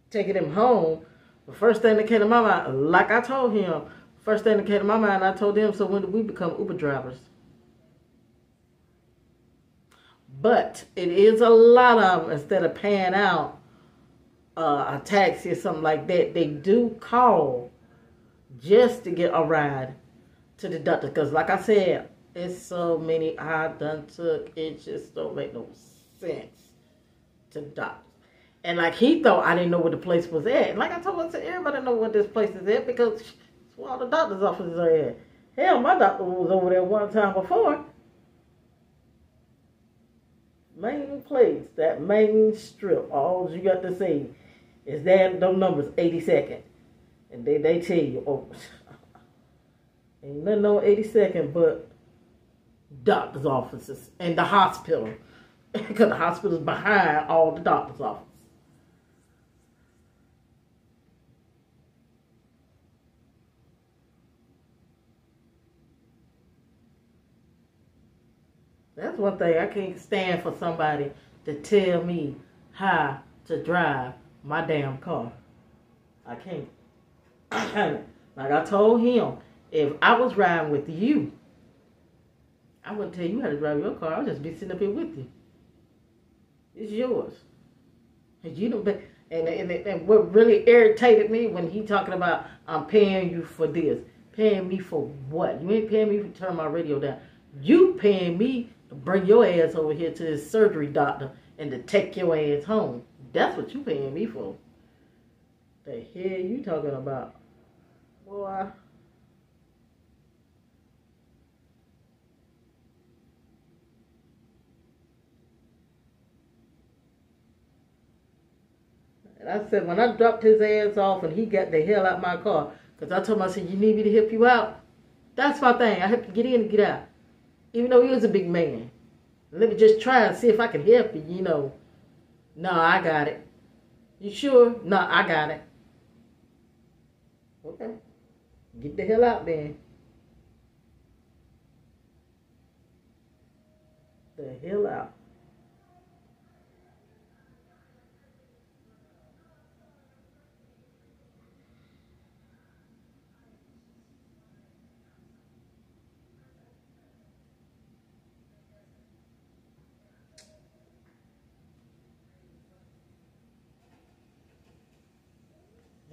taking him home, the first thing that came to my mind, like I told him, first thing that came to my mind, I told him, so when did we become Uber drivers? But it is a lot of them, instead of paying out a taxi or something like that, they do call just to get a ride to the doctor. Because like I said, it's so many I done took, it just don't make no sense to the doctor. And like he thought I didn't know where the place was at. And like I told him, I said, everybody know where this place is at because it's where all the doctor's offices are at. Hell, my doctor was over there one time before. Main place, that main strip, all you got to say is that those numbers 82nd. And they tell you, oh, ain't nothing on 82nd but doctor's offices and the hospital. Because the hospital is behind all the doctor's offices. That's one thing. I can't stand for somebody to tell me how to drive my damn car. I can't. Like I told him, if I was riding with you, I wouldn't tell you how to drive your car. I'd just be sitting up here with you. It's yours. And you don't. And what really irritated me when he talking about I'm paying you for this, paying me for what? You ain't paying me to turn my radio down. You paying me to bring your ass over here to this surgery doctor and to take your ass home. That's what you paying me for. The hell you talking about, boy? And I said, when I dropped his ass off and he got the hell out my car, because I told him, I said, you need me to help you out? That's my thing. I have to get in and get out. Even though he was a big man. Let me just try and see if I can help you, you know. No, I got it. You sure? No, I got it. Okay. Get the hell out then. The hell out.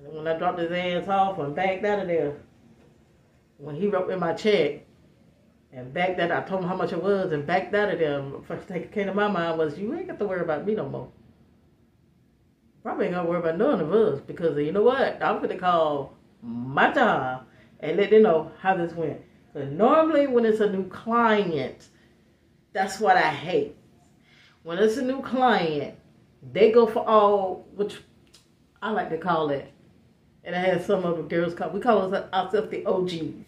And when I dropped his ass off and backed out of there, when he wrote me my check and backed out, I told him how much it was and backed out of there. First thing that came to my mind was, you ain't got to worry about me no more. Probably ain't got to worry about none of us, because you know what? I'm going to call my job and let them know how this went. Because normally when it's a new client, that's what I hate. When it's a new client, they go for all, which I like to call it. And I had some of the girls call, we call ourselves the OGs,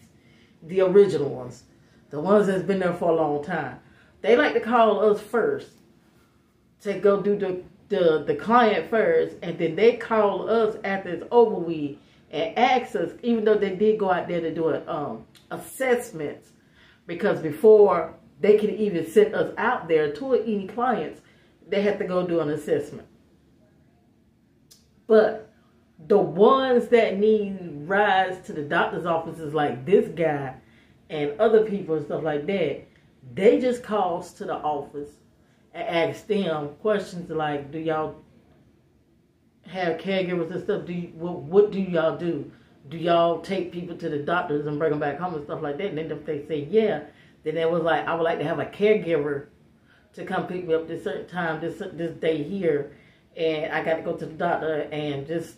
the original ones, the ones that's been there for a long time. They like to call us first to go do the client first, and then they call us after it's over with and ask us, even though they did go out there to do assessments, because before they could even send us out there to any clients, they had to go do an assessment. But the ones that need rides to the doctor's offices, like this guy and other people and stuff like that, they just call us to the office and ask them questions like, do y'all have caregivers and stuff? What do y'all do? Do y'all take people to the doctors and bring them back home and stuff like that? And then if they say yeah, then it was like, I would like to have a caregiver to come pick me up this certain time, this day here, and I got to go to the doctor and just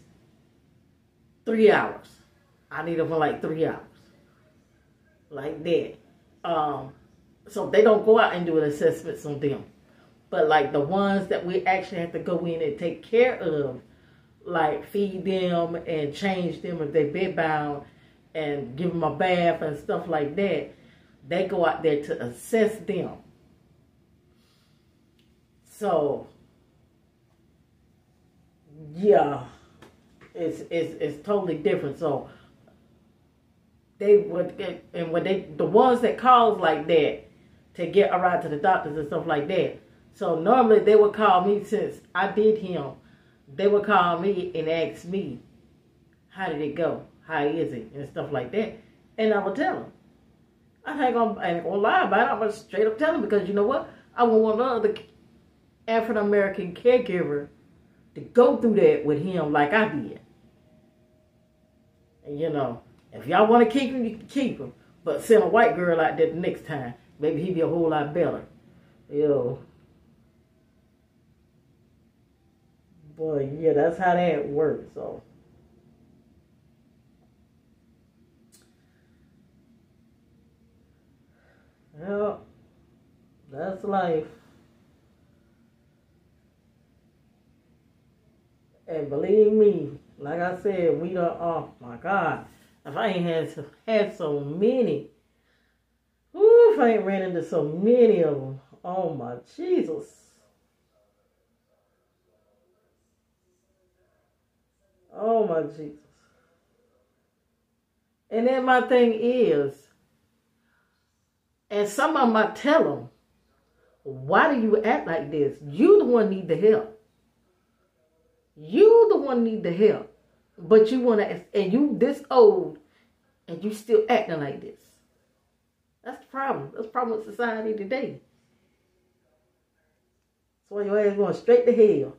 3 hours. I need them for like 3 hours. Like that. So they don't go out and do an assessment on them. But like the ones that we actually have to go in and take care of, like feed them and change them if they're bed bound and give them a bath and stuff like that, they go out there to assess them. So yeah, it's totally different. So they would get, and when the ones that calls like that to get a ride to the doctors and stuff like that. So normally they would call me, since I did him, they would call me and ask me, how did it go? How is it? And stuff like that. And I would tell them. I ain't gonna lie about it. I'm gonna straight up tell them, because you know what? I want one other African American caregiver to go through that with him like I did. And you know, if y'all want to keep him, you can keep him. But send a white girl out there the next time. Maybe he'd be a whole lot better. Yo. Boy, yeah, that's how that works. So, yeah, that's life. And believe me, like I said, we done, oh my God, if I ain't had so many, whew, if I ain't ran into so many of them. Oh my Jesus. Oh my Jesus. And then my thing is, and some of them I tell them, why do you act like this? You the one need the help. You the one need the help. But you want to, and you this old, and you still acting like this. That's the problem. That's the problem with society today. That's why your ass going straight to hell.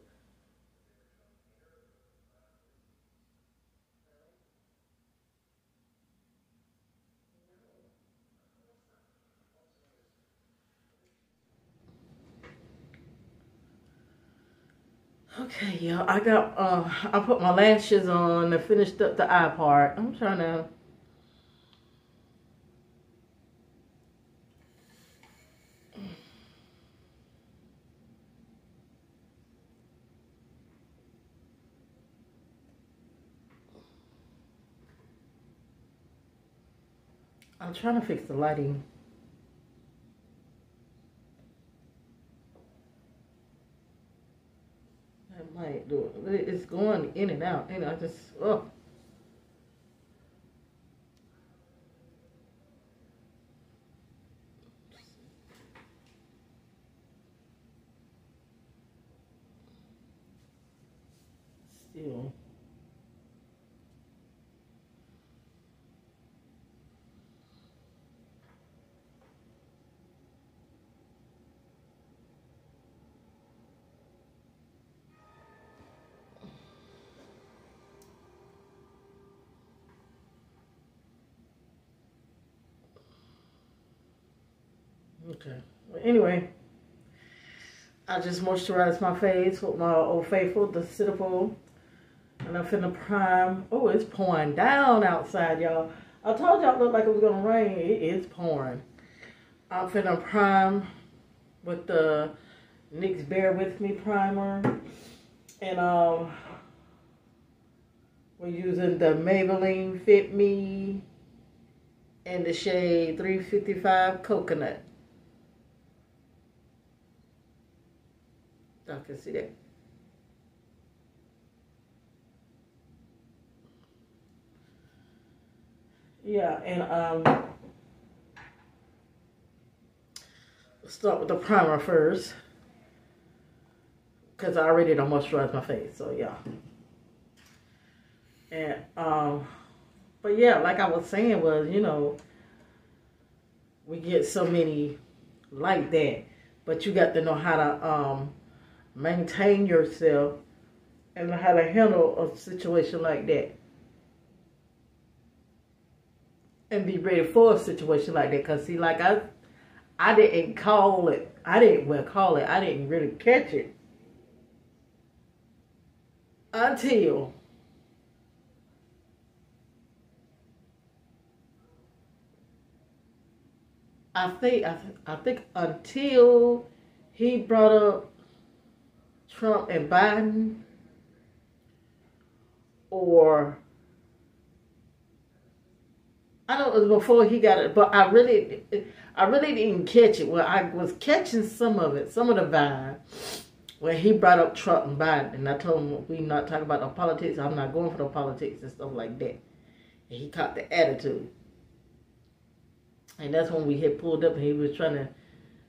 Okay, y'all. I put my lashes on and finished up the eye part. I'm trying to. I'm trying to fix the lighting. I might do it. It's going in and out, and I just still. Okay. Well, anyway, I just moisturized my face with my Old Faithful, the Cetaphil, and I'm finna prime. Oh, it's pouring down outside, y'all. I told y'all it looked like it was gonna rain. It is pouring. I'm finna prime with the NYX Bear With Me primer, and we're using the Maybelline Fit Me in the shade 355 Coconut. Y'all can see that. Yeah, and let's start with the primer first, because I already done moisturized my face, so yeah. And but yeah, like I was saying was, you know, we get so many like that, but you got to know how to maintain yourself and how to handle a situation like that. And be ready for a situation like that. Because, see, like I didn't call it. I didn't really catch it until I think until he brought up Trump and Biden, or I know it was before he got it, but I really didn't catch it. Well, I was catching some of it, some of the vibe, when he brought up Trump and Biden, and I told him we not talking about no politics. I'm not going for no politics and stuff like that. And he caught the attitude, and that's when we had pulled up, and he was trying to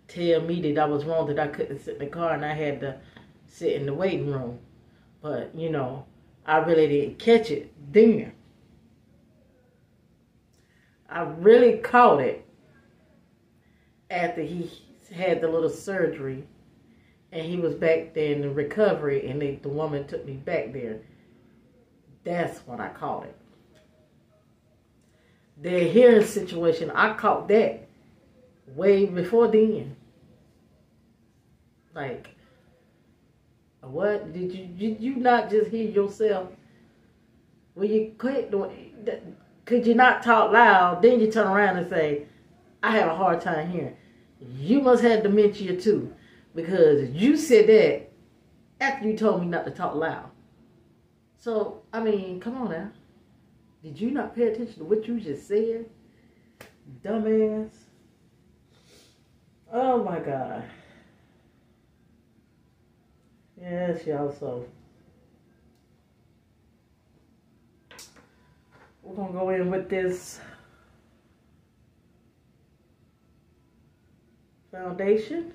tell me that I was wrong, that I couldn't sit in the car and I had to sit in the waiting room. But you know, I really didn't catch it then. I really caught it after he had the little surgery and he was back there in the recovery, and the woman took me back there. That's when I caught it. The hearing situation, I caught that way before then. Like, what? Did you not just hear yourself? Well, you quit doing that. Could you not talk loud? Then you turn around and say, I have a hard time hearing. You must have dementia too, because you said that after you told me not to talk loud. So, I mean, come on now. Did you not pay attention to what you just said? Dumbass. Oh my God. Yes, y'all. So we're gonna go in with this foundation.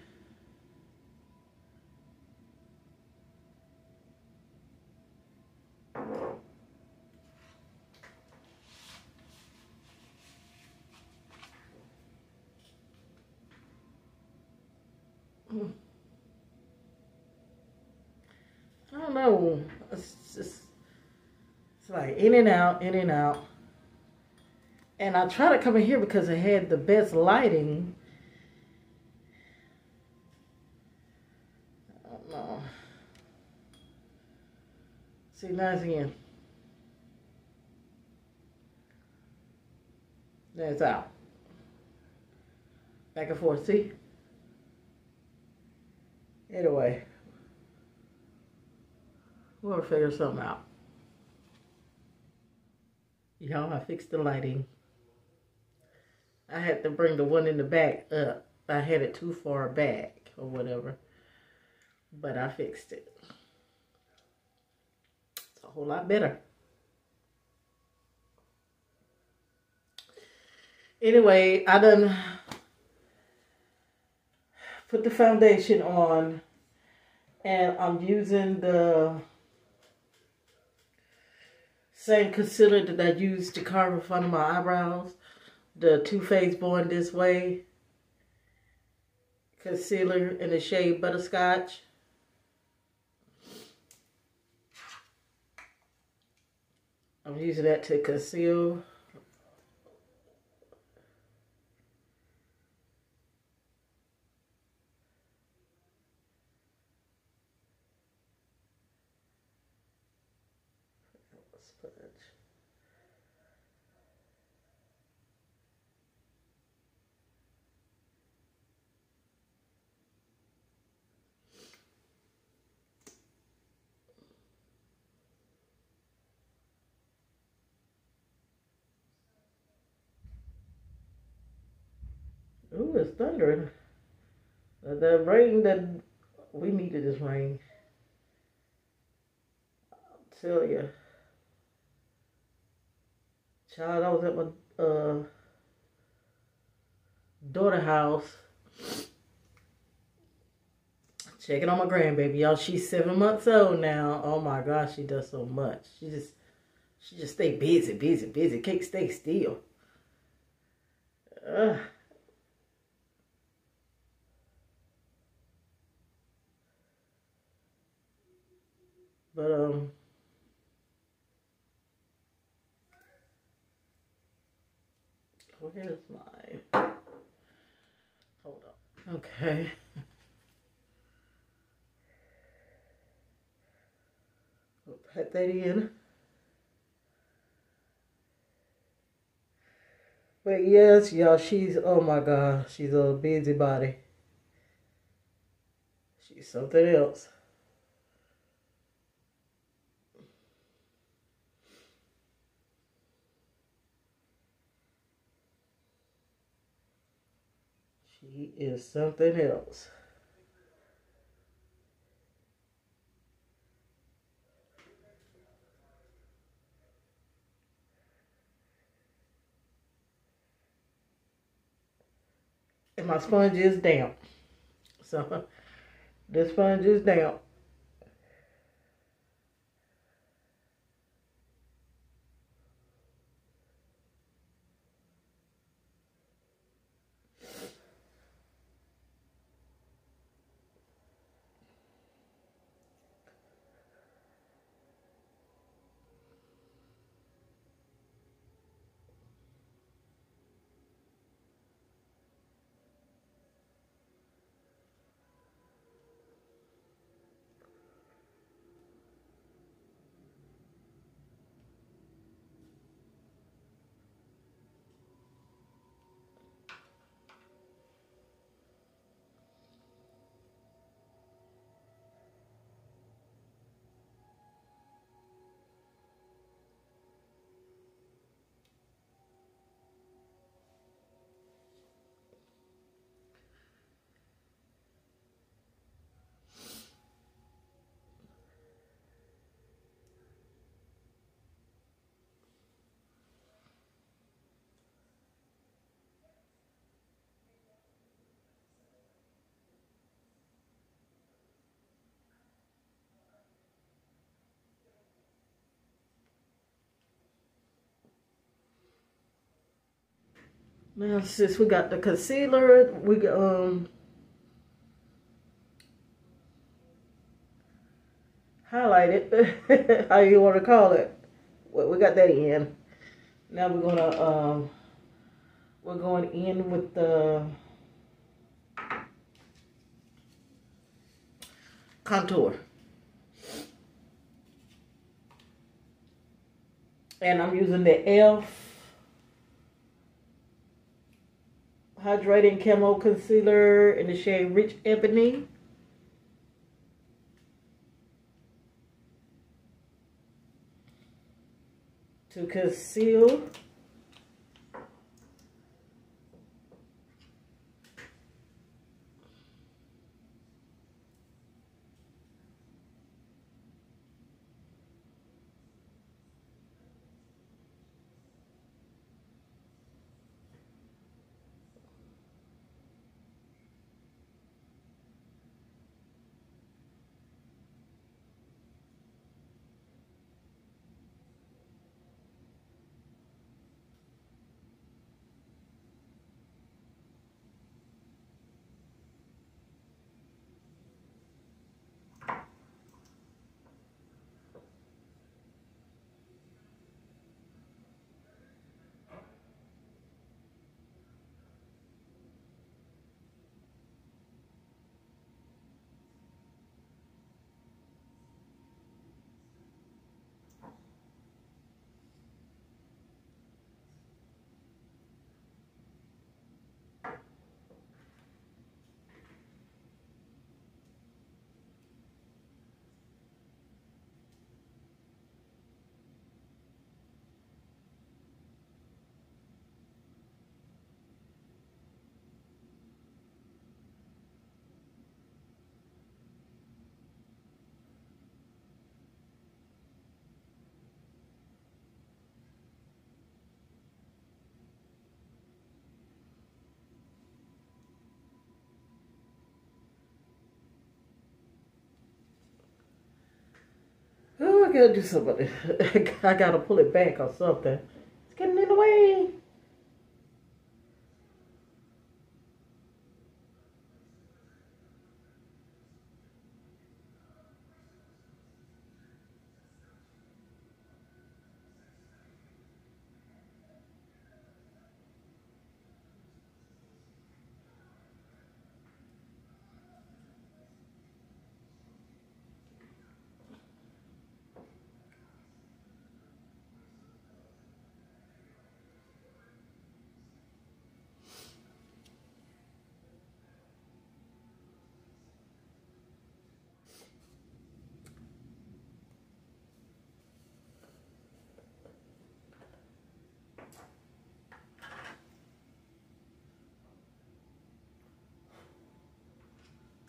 I don't know. It's just, it's like in and out, in and out. And I try to come in here because it had the best lighting. I don't know. See, now it's in. Then it's out. Back and forth, see? Anyway, we're gonna figure something out. Y'all, I fixed the lighting. I had to bring the one in the back up. I had it too far back or whatever. But I fixed it. It's a whole lot better. Anyway, I done put the foundation on. And I'm using the same concealer that I used to carve in front of my eyebrows. The Too Faced Born This Way concealer in the shade Butterscotch. I'm using that to conceal. Ooh, it's thundering. The rain that we needed this rain. I'll tell you. Child, I was at my daughter's house checking on my grandbaby. Y'all, she's 7 months old now. Oh my gosh, she does so much. She just stay busy, busy, busy. Can't stay still. But where's my, hold up. Okay. We'll put that in. But yes, y'all, she's, oh my God, she's a busybody. She's something else. She is something else. And my sponge is damp. So, this sponge is damp. Now, since we got the concealer, we got highlighted, how you want to call it. Well, we got that in. Now we're going in with the contour. And I'm using the e.l.f. Hydrating Camo Concealer in the shade Rich Ebony. To conceal. Oh, I gotta do something. I gotta pull it back or something. It's getting in the way.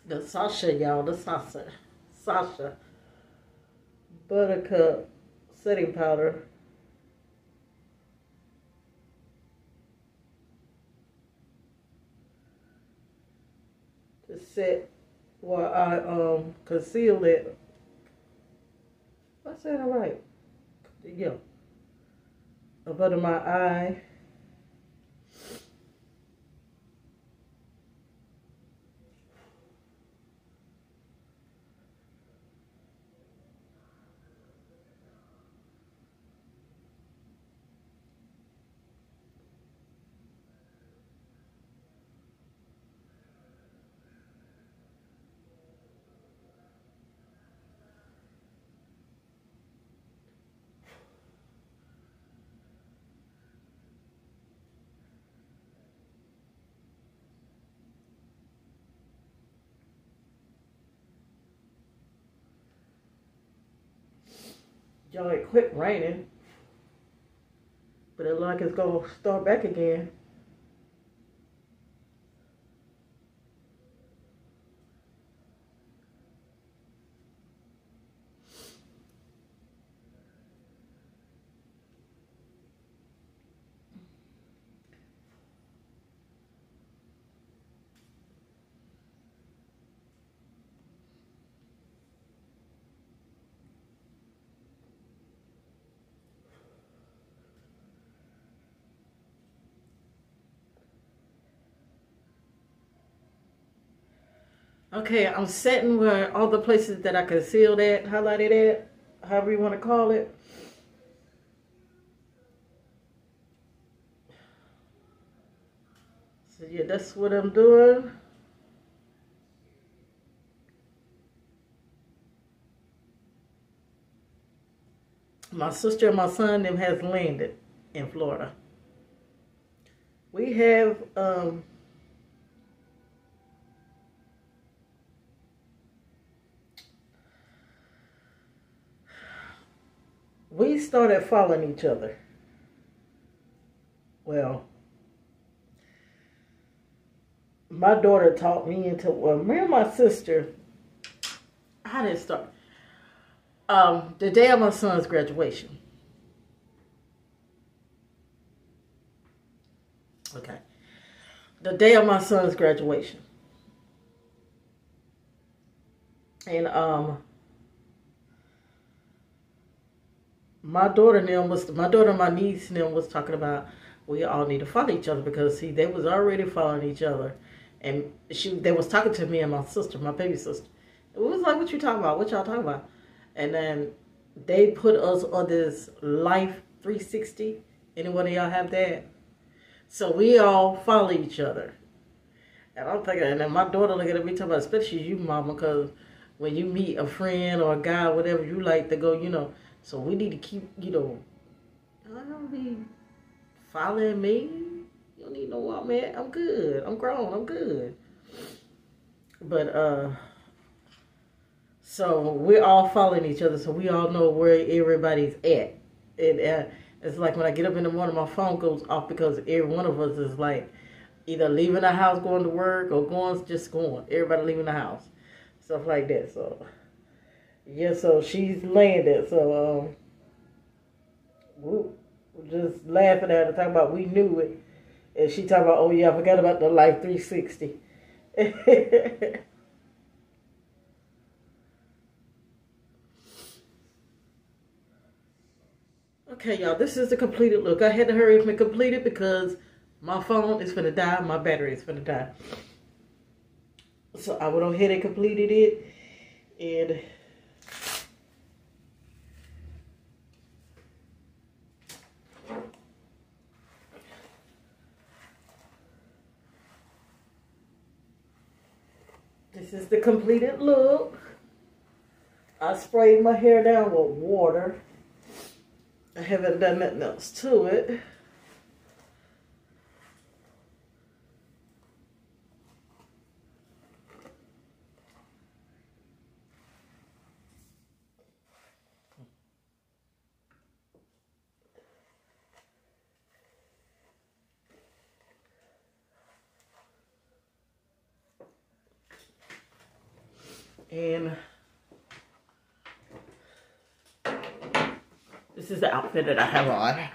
The Sasha, y'all, the Sasha Buttercup setting powder. To set while I conceal it. I said all right. Yeah. Up under my eye. Y'all, it quit raining. But it looks like it's gonna start back again. Okay, I'm setting where all the places that I concealed at, highlighted at, however you want to call it. So yeah, that's what I'm doing. My sister and my son them has landed in Florida. We have we started following each other. Well, my daughter taught me into, well, me and my sister, how did it start? The day of my son's graduation. Okay. The day of my son's graduation. And my daughter and my niece and them was talking about we all need to follow each other because see they was already following each other, and they was talking to me and my sister, my baby sister. It was like, what you talking about? What y'all talking about? And then they put us on this Life 360. Anyone of y'all have that? So we all follow each other. And I'm thinking, and then my daughter looking at me talking about, especially you, mama, because when you meet a friend or a guy, whatever, you like to go, so we need to keep, I don't be following me. You don't need no walk, man. I'm good. I'm grown. I'm good. But, so we're all following each other, so we all know where everybody's at. And it's like when I get up in the morning, my phone goes off because every one of us is like either leaving the house, going to work, or just going. Everybody leaving the house. Stuff like that. So, yeah, so she's landed. So, we're just laughing at her, talking about we knew it. And she talking about, oh yeah, I forgot about the Life 360. Okay, y'all, this is the completed look. I had to hurry up and complete it because my phone is finna die, my battery is finna die. So I went ahead and completed it, and this is the completed look. I sprayed my hair down with water. I haven't done nothing else to it. And this is the outfit that I have on.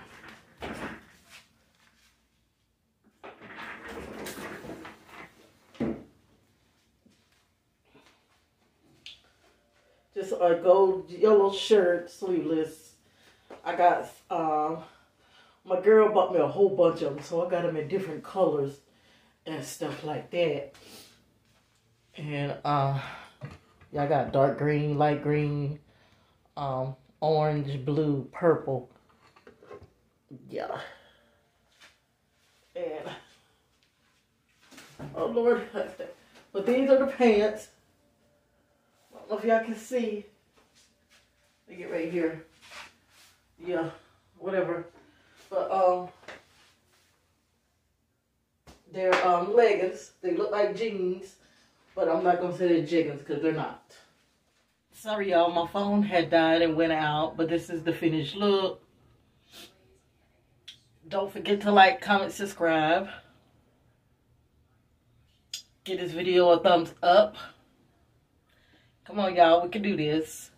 Just a gold yellow shirt, sleeveless. I got, my girl bought me a whole bunch of them, so I got them in different colors and stuff like that. And, yeah, I got dark green, light green, orange, blue, purple. Yeah. And, oh Lord, but these are the pants. I don't know if y'all can see. Let me get right here. Yeah, whatever. But, they're, leggings. They look like jeans. But I'm not going to say they're jeggings because they're not. Sorry, y'all. My phone had died and went out. But this is the finished look. Don't forget to like, comment, subscribe. Give this video a thumbs up. Come on, y'all. We can do this.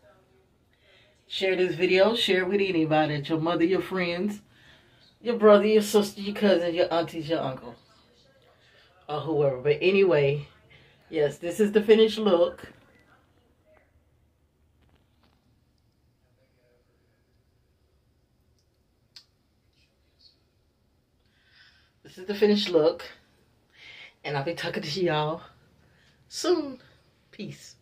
Share this video. Share it with anybody. Your mother, your friends, your brother, your sister, your cousin, your aunties, your uncle. Or whoever. But anyway... yes, this is the finished look. This is the finished look. And I'll be talking to y'all soon. Peace.